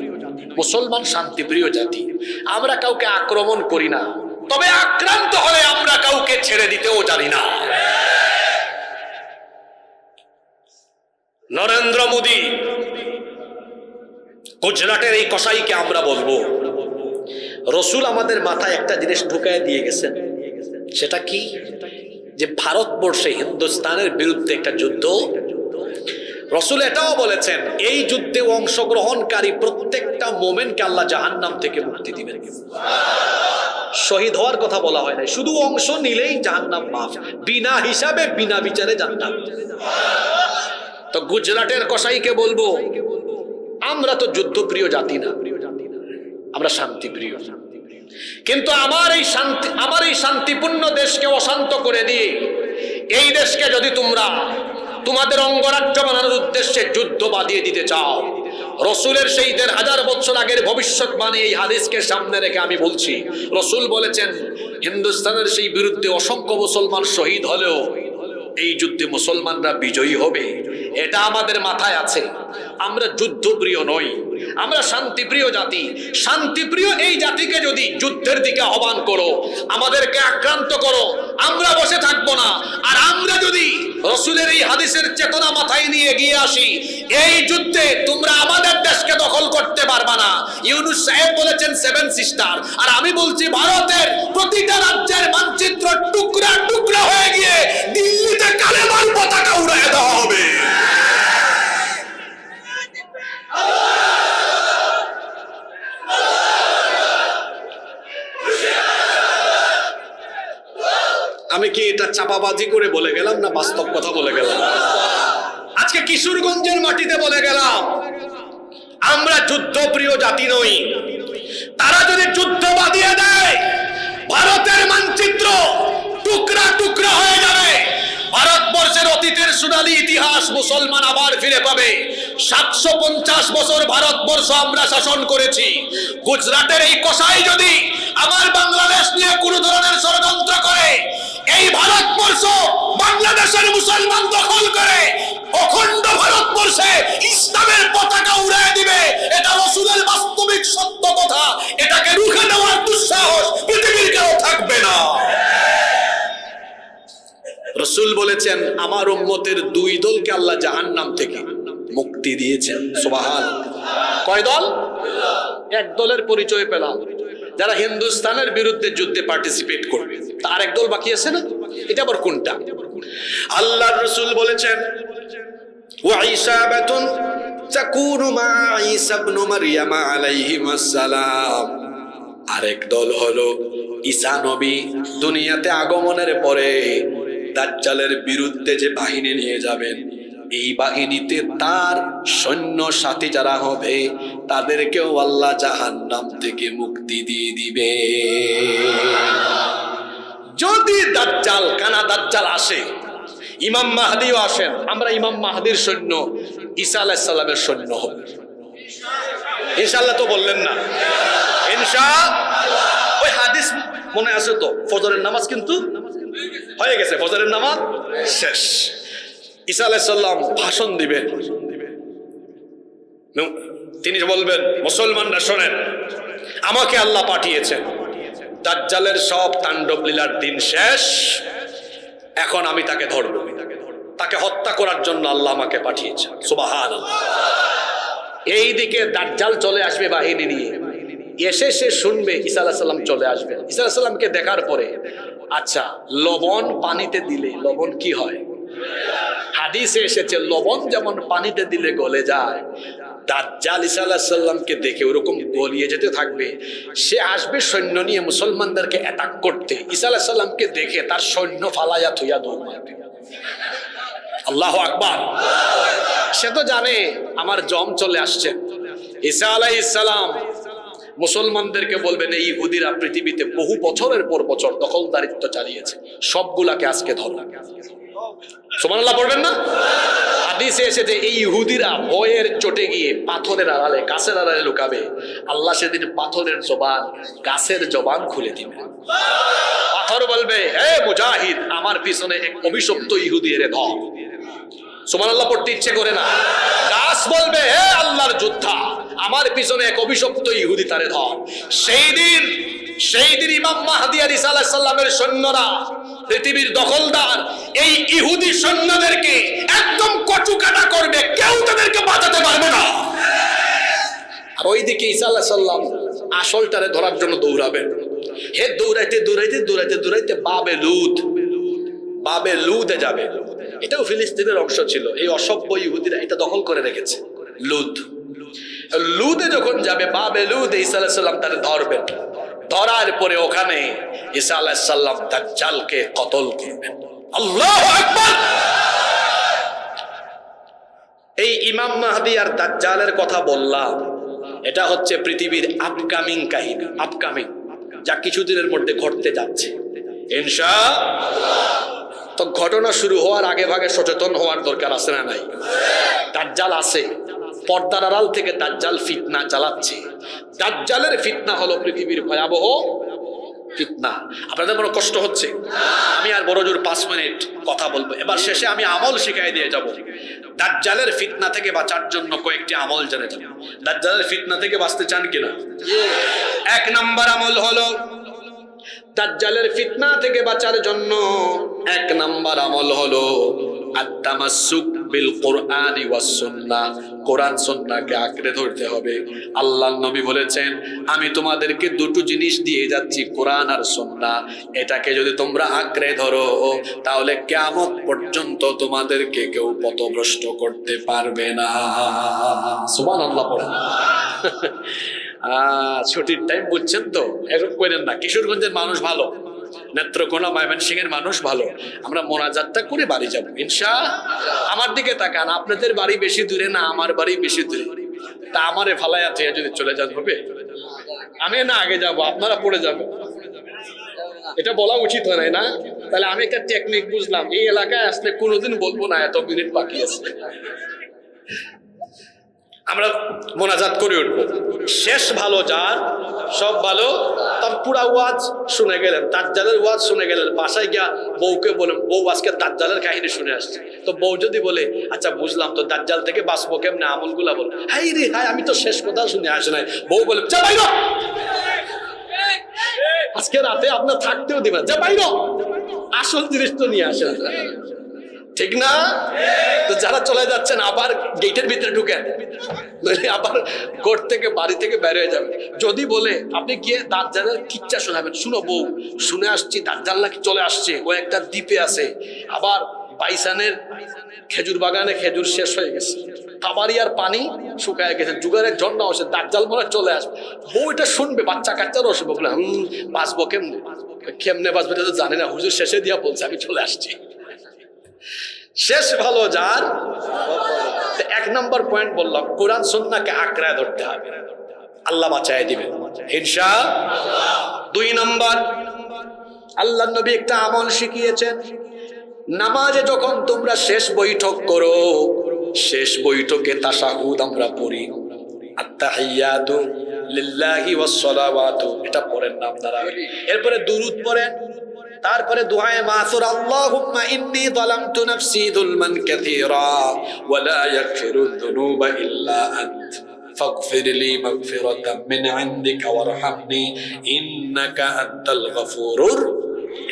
মুসলমান শান্তিপ্রিয় জাতি। আমরা কাউকে আক্রমণ করি না, তবে আক্রান্ত হলে আমরা কাউকে ছেড়ে দিতেও জানি না। নরেন্দ্র মোদী গুজরাটের এই কসাইকে আমরা বলবো, রসুল আমাদের মাথায় একটা জিনিস ঢুকায় দিয়ে গেছেন। সেটা কি? যে ভারতবর্ষে হিন্দুস্তানের বিরুদ্ধে একটা যুদ্ধ। রসুল এটাও বলেছেন এই যুদ্ধে অংশগ্রহণকারী প্রত্যেকটা মোমেনকে আল্লাহ জাহান্নাম থেকে মুক্তি দিবেন। শহীদ হওয়ার কথা বলা হয় না, শুধু অংশ নিলেই জাহান্নাম মাফ, বিনা হিসাবে বিনা বিচারে জান্নাত। তো গুজরাটের কসাইকে বলবো, আমরা তো যুদ্ধপ্রিয় জাতি না, আমরা শান্তিপ্রিয়। কিন্তু আমার এই শান্তিপূর্ণ দেশকে অশান্ত করে দিয়ে এই দেশকে যদি তোমরা তোমাদের অঙ্গরাজ্য বানানোর উদ্দেশ্যে যুদ্ধ বাঁধিয়ে দিতে চাও, রসুলের সেই ১৫০০ বছর আগের ভবিষ্যৎবাণী এই হাদিসকে সামনে রেখে আমি বলছি, রসুল বলেছেন হিন্দুস্তানের সেই বিরুদ্ধে অসংখ্য মুসলমান শহীদ হলেও এই যুদ্ধে মুসলমানরা বিজয়ী হবে। এটা আমাদের মাথায় আছে। আমরা যুদ্ধপ্রিয় নই, আমরা শান্তিপ্রিয় জাতি। শান্তিপ্রিয় এই জাতিকে যদি যুদ্ধের দিকে আহ্বান করো, আমাদেরকে আক্রান্ত করো, আমরা বসে থাকবো না। আর আমরা যদি রসুলের এই হাদিসের চেতনা মাথায় নিয়ে গিয়ে আসি, এই যুদ্ধে তোমরা আমাদের দেশকে দখল করতে পারবা না। ইউনূস সাহেব বলেছেন 7 সিস্টার, আর আমি বলছি ভারতের প্রতিটা রাজ্যের মানচিত্র টুকরা টুকরা হয়ে গিয়ে দিল্লিতে কালেমার পতাকা উড়ায় দেওয়া হবে। আমি কি এটা চাপাবাজি করে বলে গেলাম না বাস্তব কথা বলে গেলাম? আজকে কিশোরগঞ্জের মাটিতে বলে গেলাম আমরা যুদ্ধপ্রিয় জাতি নই। তারা যদি যুদ্ধ বাঁধিয়ে দেয়, ভারতের মানচিত্র টুকরা টুকরা হয়ে যাবে। ভারতবর্ষের অতীতের সোনালী ইতিহাস মুসলমান আবার ফিরে পাবে। ৭৫০ বছর ভারতবর্ষ আমরা শাসন করেছি। গুজরাটের এই কসাই যদি আমার বাংলাদেশ নিয়ে কোন ধরনের ষড়যন্ত্র করে, এই ভারতবর্ষ বাংলাদেশের মুসলমান দখল করে অখণ্ড ভারতবর্ষে ইসলামের পতাকা উড়ায় দিবে, এটা রসুলের বাস্তবিক সত্য কথা। এটাকে রুখে দেওয়ার দুঃসাহস পৃথিবীর কেউ থাকবে না। রসুল বলেছেন আমার উম্মতের 2 দলকে আল্লাহ জাহান্নাম থেকে মুক্তি দিয়েছেন। সুবহানাল্লাহ। কয় দল? 1 দলের পরিচয় পেলাম, যারা হিন্দুস্তানের বিরুদ্ধে যুদ্ধে পার্টিসিপেট করবে। তার 1 দল বাকি আছে না, এটা আবার কোনটা? আল্লাহর রাসূল বলেছেন ওয়া ইসাবাতুন তাকুনু মা ঈসা ইবনে মারইয়াম আলাইহিস সালাম। আরেক দল হলো ঈসা নবী দুনিয়াতে আগমনের পরে দাজ্জালের বিরুদ্ধে যে বাহিনী নিয়ে যাবেন, এই বাহিনীতে তার সৈন্য সাথী যারা হবে তাদেরকেও আল্লাহ জাহান্নাম থেকে মুক্তি দিয়ে দিবে। যদি দাজ্জাল কানা দাজ্জাল আসে, ইমাম মাহদিও আসেন, আমরা ইমাম মাহদির সৈন্য ঈসা আলাইহিস সালামের সৈন্য হব ইনশাআল্লাহ। তো বললেন না ইনশাআল্লাহ? ওই হাদিস মনে আছে তো? ফজরের নামাজ কিন্তু হয়ে গেছে, ফজরের নামাজ শেষ। ঈসা আলাইহিস সালাম ভাষণ দিবেন, তিনি বলবেন মুসলমানরা শোনেন, আমাকে আল্লাহ পাঠিয়েছেন, দাজ্জালের সব তাণ্ডব লীলার দিন শেষ, এখন আমি তাকে ধরব, তাকে হত্যা করার জন্য আল্লাহ আমাকে পাঠিয়েছেন। সুবহানাল্লাহ। এইদিকে দাজ্জাল চলে আসবে বাহিনী নিয়ে, এসে সে শুনবে ঈসা আলাইহিস সালাম চলে আসবেন। ঈসা আলাইহিস সালামকে দেখার পরে, আচ্ছা লবণ পানিতে দিলে লবণ কি হয়? হাদিসে এসেছে লবণ যেমন পানিতে দিলে গলে যায়, দাজ্জাল ঈসা আলাইহিস সালামকে দেখে ওরকম গলিয়ে যেতে থাকবে। সে আসবে সৈন্য নিয়ে মুসলমানদেরকে অ্যাটাক করতে, ঈসা আলাইহিস সালামকে দেখে তার সৈন্য ফালাইয়া থইয়া দৌড় মারবে। আল্লাহু আকবার। সে তো জানে আমার জম চলে আসছে। ঈসা আলাইহিস সালাম মুসলমানদেরকে বলবেন, এই ইহুদিরা পৃথিবীতে বহু বছরের পর বছর দখলদারিত্ব চালিয়েছে, সবগুলাকে আজকে ধরো। সুবহানাল্লাহ পড়বেন না? হাদিস হাদিসে এসেছে এই ইহুদিরা ভয়ের চোটে গিয়ে পাথরের আড়ালে গাছের আড়ালে লুকাবে, আল্লাহ সেদিন পাথরের জবান গাছের জবান খুলে দিবে। পাথর বলবে, হে মুজাহিদ, আমার পিছনে এক অভিশপ্ত ইহুদি এর ধর। সুবহানাল্লাহ পড়তে ইচ্ছে করে না? গাছ বলবে, হে আল্লাহর যোদ্ধা, আমার পিছনে এক অভিশপ্ত ইহুদি তারে ধর। সেই দিন ইমাম মাহদী আলাইহিস সালামের সৈন্যরা, পৃথিবীর দখলদার এই ইহুদি সৈন্যদেরকে একদম কচুকাটা করবে, কেউ তাদেরকে বাঁচাতে পারবে না। আর ওইদিকে ঈসা আলাইহিস সালাম আসলটারে ধরার জন্য দৌড়াবেন। হে দৌড়াইতে দৌড়াইতে দৌড়াইতে দৌড়াইতে বাবে লুদে যাবে। এটাও ফিলিস্তিনের অংশ ছিল। এই অসভ্য ইহুদিরা এটা দখল করে রেখেছে। লুদে যখন যাবে, বাবে লুদে ঈসা আলাইহিস সালাম তারে ধরবেন। ধরার পরে ওখানে ঈসা আলাইহিস সালাম দাজ্জালকে কতল করবেন। আল্লাহু আকবার। এই ইমাম মাহদী আর দাজ্জালের কথা বললাম, এটা হচ্ছে পৃথিবীর আপকামিং কাহিনী, আপকামিং, যা কিছুদিনের মধ্যে ঘটতে যাচ্ছে ইনশাআল্লাহ। তো ঘটনা শুরু হওয়ার আগে ভাগে সচেতন হওয়ার দরকার আছে না নাই? দাজ্জাল আছে, পর্দার আড়াল থেকে দাজ্জাল ফিতনা চালাচ্ছে। দাজ্জালের ফিতনা হলো পৃথিবীর ভয়াবহ ফিতনা। আপনাদের বড় কষ্ট হচ্ছে? আমি আর বড় জোর 5 মিনিট কথা বলবো, এবার শেষে আমি আমল শিখাই দিয়ে যাব। দাজ্জালের ফিতনা থেকে বাঁচার জন্য কয়েকটি আমল জেনে যাব। দাজ্জালের ফিতনা থেকে বাঁচতে চান কিনা? 1 নম্বর আমল হলো, দাজ্জালের ফিতনা থেকে বাঁচার জন্য 1 নম্বর আমল হলো আত-তামাসসুক বিল কুরআনি ওয়াস সুন্নাহ। কোরআন সুন্নাহকে আঁকড়ে ধরতে হবে। আল্লাহর নবী বলেছেন, আমি তোমাদেরকে দুটো জিনিস দিয়ে যাচ্ছি, কোরআন আর সুন্নাহ। এটাকে যদি তোমরা আঁকড়ে ধরো, তাহলে কিয়ামত পর্যন্ত তোমাদেরকে কেউ পথভ্রষ্ট করতে পারবে না। সুবহানাল্লাহ পড়েন। ছুটির টাইম বুঝছেন তো, এরকম করেন না। কিশোরগঞ্জের মানুষ ভালো, নেত্রকোনা ময়মনসিংহ এর মানুষ ভালো। আমরা মোনাজাতটা করে বাড়ি যাব ইনশাআল্লাহ। আমার দিকে তাকান, আপনাদের বাড়ি বেশি দূরে না, আমার বাড়ি বেশি দূরে। তা আমারে ফালাইয়া থেকে যদি চলে যান হবে? আমি না আগে যাব, আপনারা পড়ে যাবেন। এটা বলা উচিত হয় না? তাহলে আমি একটা টেকনিক বুঝলাম, এই এলাকায় আসলে কোনোদিন বলবো না এত মিনিট বাকি আছে। আমরা মোনাজাত করে উঠবো। শেষ ভালো যার, সব ভালো। তার পুরা ওয়াজ শুনে গেলেন, দাজ্জালের ওয়াজ শুনে গেলেন, বাসায় গিয়া বউকে বলেন, বউ আজকে দাজ্জালের কাহিনী শুনে আসছে। তো বউ যদি বলে, আচ্ছা বুঝলাম, তো দাজ্জাল থেকে বাঁচবো কেমনে, আমলগুলা বল। হাই রে হাই, আমি তো শেষ কথা শুনে আসে নাই। বউ বলে, যা বাইরো, আজকে রাতে আপনার থাকতেও দিবেন, যা বাইরো, আসল জিনিস তো নিয়ে আসেন। ঠিক না? তো যারা চলে যাচ্ছেন আবার গেটের ভিতরে ঢুকেন, আবার কোর্ট থেকে বাড়ি থেকে বের হয়ে যাবেন। যদি বলে আপনি গিয়ে দাজ্জালের কিচ্ছা শোনাবেন, শুনো বউ, শুনে আসছি দাজ্জাল নাকি চলে আসছে, ও একটা দ্বীপে আছে, আবার বাইসানের খেজুর বাগানে খেজুর শেষ হয়ে গেছে, কাবারিয়ার পানি শুকায় গেছে, যুগারের ঝর্ণা আসে, দাজ্জাল মনে চলে আসবে। বউ এটা শুনবে, বাচ্চা কাচ্চারও আসবে, বলে বাঁচবো কেমনে, কেমনে বাঁচবে এটা তো জানি না, হুজুর শেষে দিয়া বলছে আমি চলে আসছি। শেষ ভালো যার। 1 নম্বর পয়েন্ট বললাম, কোরআন সুন্নাহকে আঁকড়ায় ধরতে হবে, আল্লাহ বাঁচায় দিবেন ইনশাআল্লাহ। 2 নম্বর, আল্লাহর নবী একটা আমল শিখিয়েছেন। নামাজে যখন তোমরা শেষ বৈঠক করো, শেষ বৈঠকে তাশাহুদ আমরা পড়ি, আত-তাহিয়াতু লিল্লাহি ওয়াস সালাওয়াতু, এটা পড়েন না আপনারা। এরপরে দুরূদ পড়েন, তারপরে দুআয়ে মাসুর, আল্লাহুম্মা ইন্নী যালামতু নাফসি যুলমান কাসীরা ওয়া লা ইয়াগফিরুয যুনুবা ইল্লা আনত ফাগফিরলি মাগফিরাতাম মিন ইনদিকা ওয়ারহামনি ইন্নাকা আনতাল গফুরুর।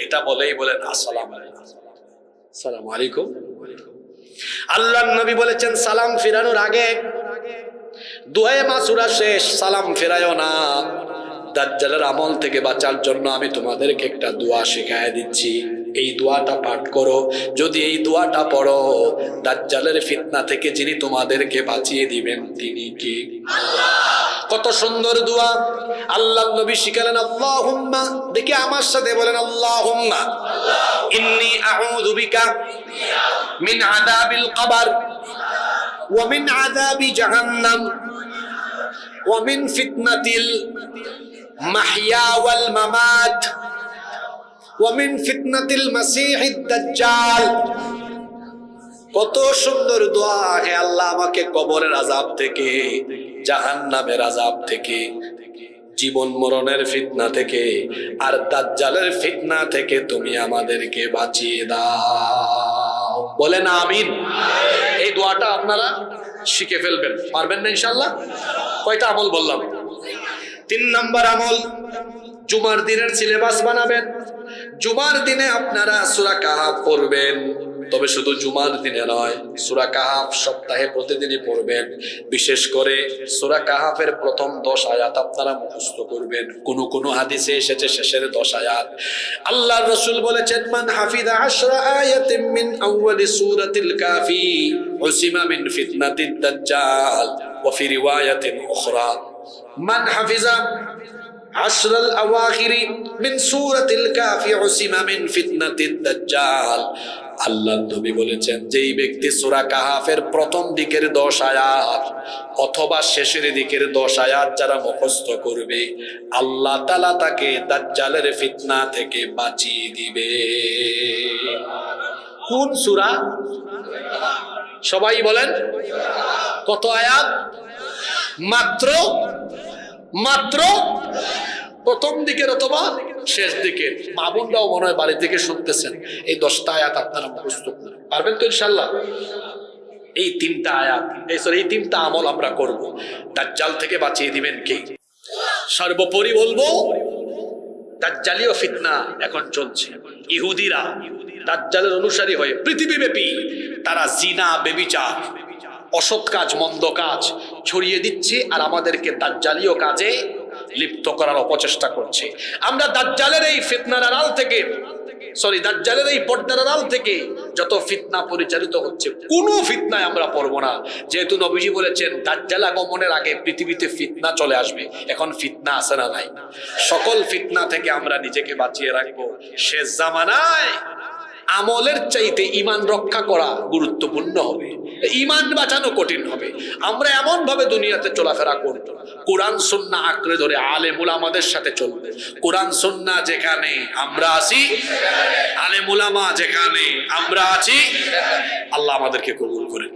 এটা বলেই বলেন আসসালামু আলাইকুম, আসসালামু আলাইকুম। আল্লাহর নবী বলেছেন, সালাম ফিরানোর আগে দুআয়ে মাসুরা শেষ, সালাম ফেরায়ও না। দাজ্জালের আমল থেকে বাঁচার জন্য আমি তোমাদেরকে একটা দোয়া শিখায় দিচ্ছি, এই দোয়াটা পাঠ করো। যদি এই দোয়াটা পড়ো, দাজ্জালের ফিতনা থেকে যিনি তোমাদেরকে বাঁচিয়ে দিবেন তিনি কি? কত সুন্দর দোয়া আল্লাহর নবী শিখালেন। আল্লাহুম্মা, দেখি আমার সাথে বলেন, আল্লাহুম্মা ইন্নী আউযু বিকা মিন আযাবিল কবর ওয়া মিন আযাবি জাহান্নাম ওয়া মিন ফিতনাতিল মাহইয়া ওয়াল মামাত ওয়া মিন ফিতনাতিল মাসিহিদ দাজ্জাল কত সুন্দর দোয়া, হে আল্লাহ আমাকে কবরের আযাব থেকে, জাহান্নামের আযাব থেকে, জীবন মরণের ফিতনা থেকে, আর দাজ্জালের ফিতনা থেকে তুমি আমাদেরকে বাঁচিয়ে দাও। বলেন আমিন। এই দোয়াটা আপনারা শিখে ফেলবেন, পারবেন না ইনশাআল্লাহ? কয়টা আমল বললাম? 3 নাম্বার আমল, জুমার দিনের সিলেবাস বানাবেন। জুমার দিনে আপনারা সূরা কাহাফ পড়বেন, তবে শুধু জুমার দিনে নয়, সূরা কাহাফ সপ্তাহে প্রতিদিনই পড়বেন। বিশেষ করে সূরা কাহাফের প্রথম 10 আয়াত আপনারা মুখস্থ করবেন। কোন হাদিসে এসেছে শেষের 10 আয়াত। আল্লাহর রাসূল বলেছেন, মান হাফিযা 10 আয়াতিন মিন আউয়ালি সূরাতিল কাফি উসিমা মিন ফিতনাতিদ দাজ্জাল ওয়া ফি রিওয়ায়াতিন উখরা মান হাফিযা 10 الأواخر من سورة الكافي عصم من فتنة الدجال। আল্লাহ নবী বলেছেন, যেই ব্যক্তি সূরা কাহাফের প্রথম দিকের 10 আয়াত অথবা শেষের দিকের 10 আয়াত যারা মুখস্থ করবে, আল্লাহ তাআলা তাকে দাজ্জালের ফিতনা থেকে বাঁচিয়ে দিবে। কোন সূরা? সবাই বলেন। কত আয়াত? মাত্র প্রথম দিকের অথবা শেষ দিকের। মা বোনরাও মনে হয় বাড়ি থেকে শুনতেছেন, এই 10টা আয়াত আপনারা মুখস্থ করবেন, পারবেন তো ইনশাআল্লাহ? এই 3টা আয়াত, এই 3টা আমল আমরা করব। দাজ্জাল থেকে বাঁচিয়ে দিবেন কে? সর্বোপরি বলবো, দাজ্জালীয় ফিতনা এখন চলছে। ইহুদিরা দাজ্জালের অনুসারী হয়ে পৃথিবীব্যাপী তারা জিনা, ব্যভিচার, অসৎ কাজ, মন্দ কাজ ছড়িয়ে দিচ্ছে, আর আমাদেরকে দাজ্জালীয় কাজে লিপ্ত করার অপচেষ্টা করছে। আমরা দাজ্জালের এই ফিতনার আড়াল থেকে, দাজ্জালের এই পর্দার আড়াল থেকে যত ফিতনা পরিচালিত হচ্ছে, কোনো ফিতনায় আমরা পড়ব না। যেহেতু নবীজি বলেছেন, দাজ্জাল আগমনের আগে পৃথিবীতে ফিতনা চলে আসবে। এখন ফিতনা আছে না নাই? সকল ফিতনা থেকে আমরা নিজেকে বাঁচিয়ে রাখবো। শেষ জামানায় আমলের চাইতে ঈমান রক্ষা করা গুরুত্বপূর্ণ হবে, ঈমান বাঁচানো কঠিন হবে। আমরা এমন ভাবে দুনিয়াতে চলাফেরা করব, কোরআন সুন্নাহ আঁকড়ে ধরে আলেম উলামাদের সাথে চলবে। কোরআন সুন্নাহ যেখানে আমরা আছি, আলেম উলামা যেখানে আমরা আছি, আল্লাহ আমাদেরকে কবুল করেন।